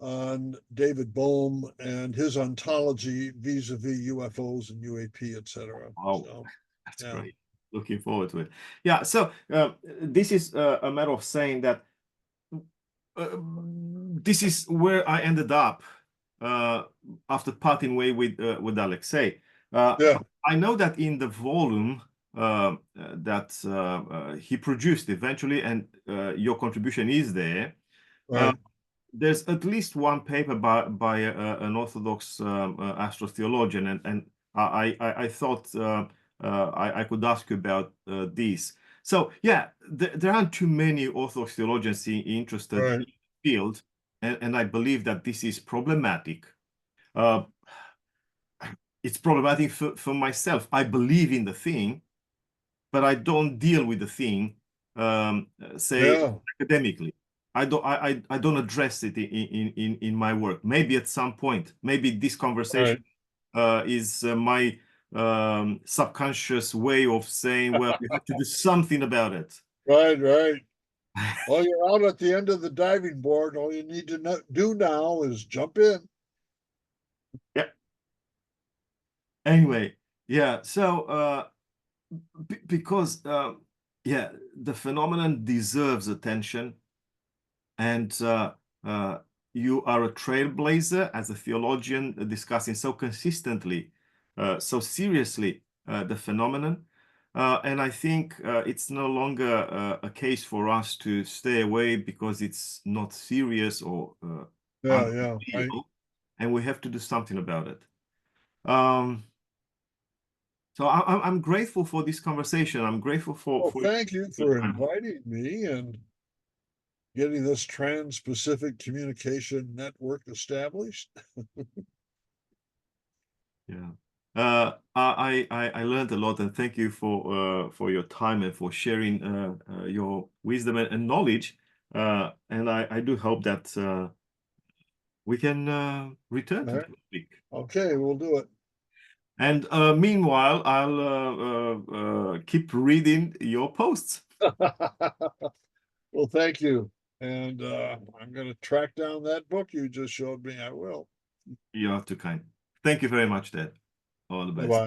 Speaker 2: on David Bohm and his ontology vis-a-vis UFOs and UAP, etc.
Speaker 1: wow,
Speaker 2: So,
Speaker 1: that's
Speaker 2: yeah,
Speaker 1: great. Looking forward to it. Yeah, so this is a matter of saying that uh, this is where I ended up uh, after parting way with Alexei.
Speaker 2: yeah,
Speaker 1: I know that in the volume that he produced eventually, and your contribution is there. Uh,
Speaker 2: right,
Speaker 1: there's at least one paper by an Orthodox astrotheologian, and I thought I could ask you about this. So yeah, there aren't too many Orthodox theologians interested in
Speaker 2: right.
Speaker 1: the field, and I believe that this is problematic. Uh, it's problematic for myself. I believe in the thing, but I don't deal with the thing, say
Speaker 2: Yeah,
Speaker 1: academically. I don't address it in my work. Maybe at some point, maybe this conversation is my subconscious way of saying, well, we have to do something about it.
Speaker 2: Right, right. Well, you're out at the end of the diving board. All you need to do now is jump in.
Speaker 1: Yeah. Anyway, yeah. So because yeah, the phenomenon deserves attention, and you are a trailblazer as a theologian, discussing so consistently, so seriously the phenomenon. And I think it's no longer a case for us to stay away because it's not serious or
Speaker 2: Yeah, yeah, right.
Speaker 1: unreal, and we have to do something about it. So I'm grateful for this conversation. I'm grateful
Speaker 2: Well,
Speaker 1: for
Speaker 2: thank you for inviting me and getting this trans-Pacific communication network established.
Speaker 1: Yeah. I learned a lot, and thank you for your time and for sharing your wisdom and knowledge. And I do hope that we can return to
Speaker 2: All right.
Speaker 1: the topic.
Speaker 2: Okay, we'll do it.
Speaker 1: And meanwhile, I'll keep reading your posts.
Speaker 2: Well, thank you. And I'm going to track down that book you just showed me. I will.
Speaker 1: You are too kind. Thank you very much, Dad. All the best.
Speaker 2: Bye-bye.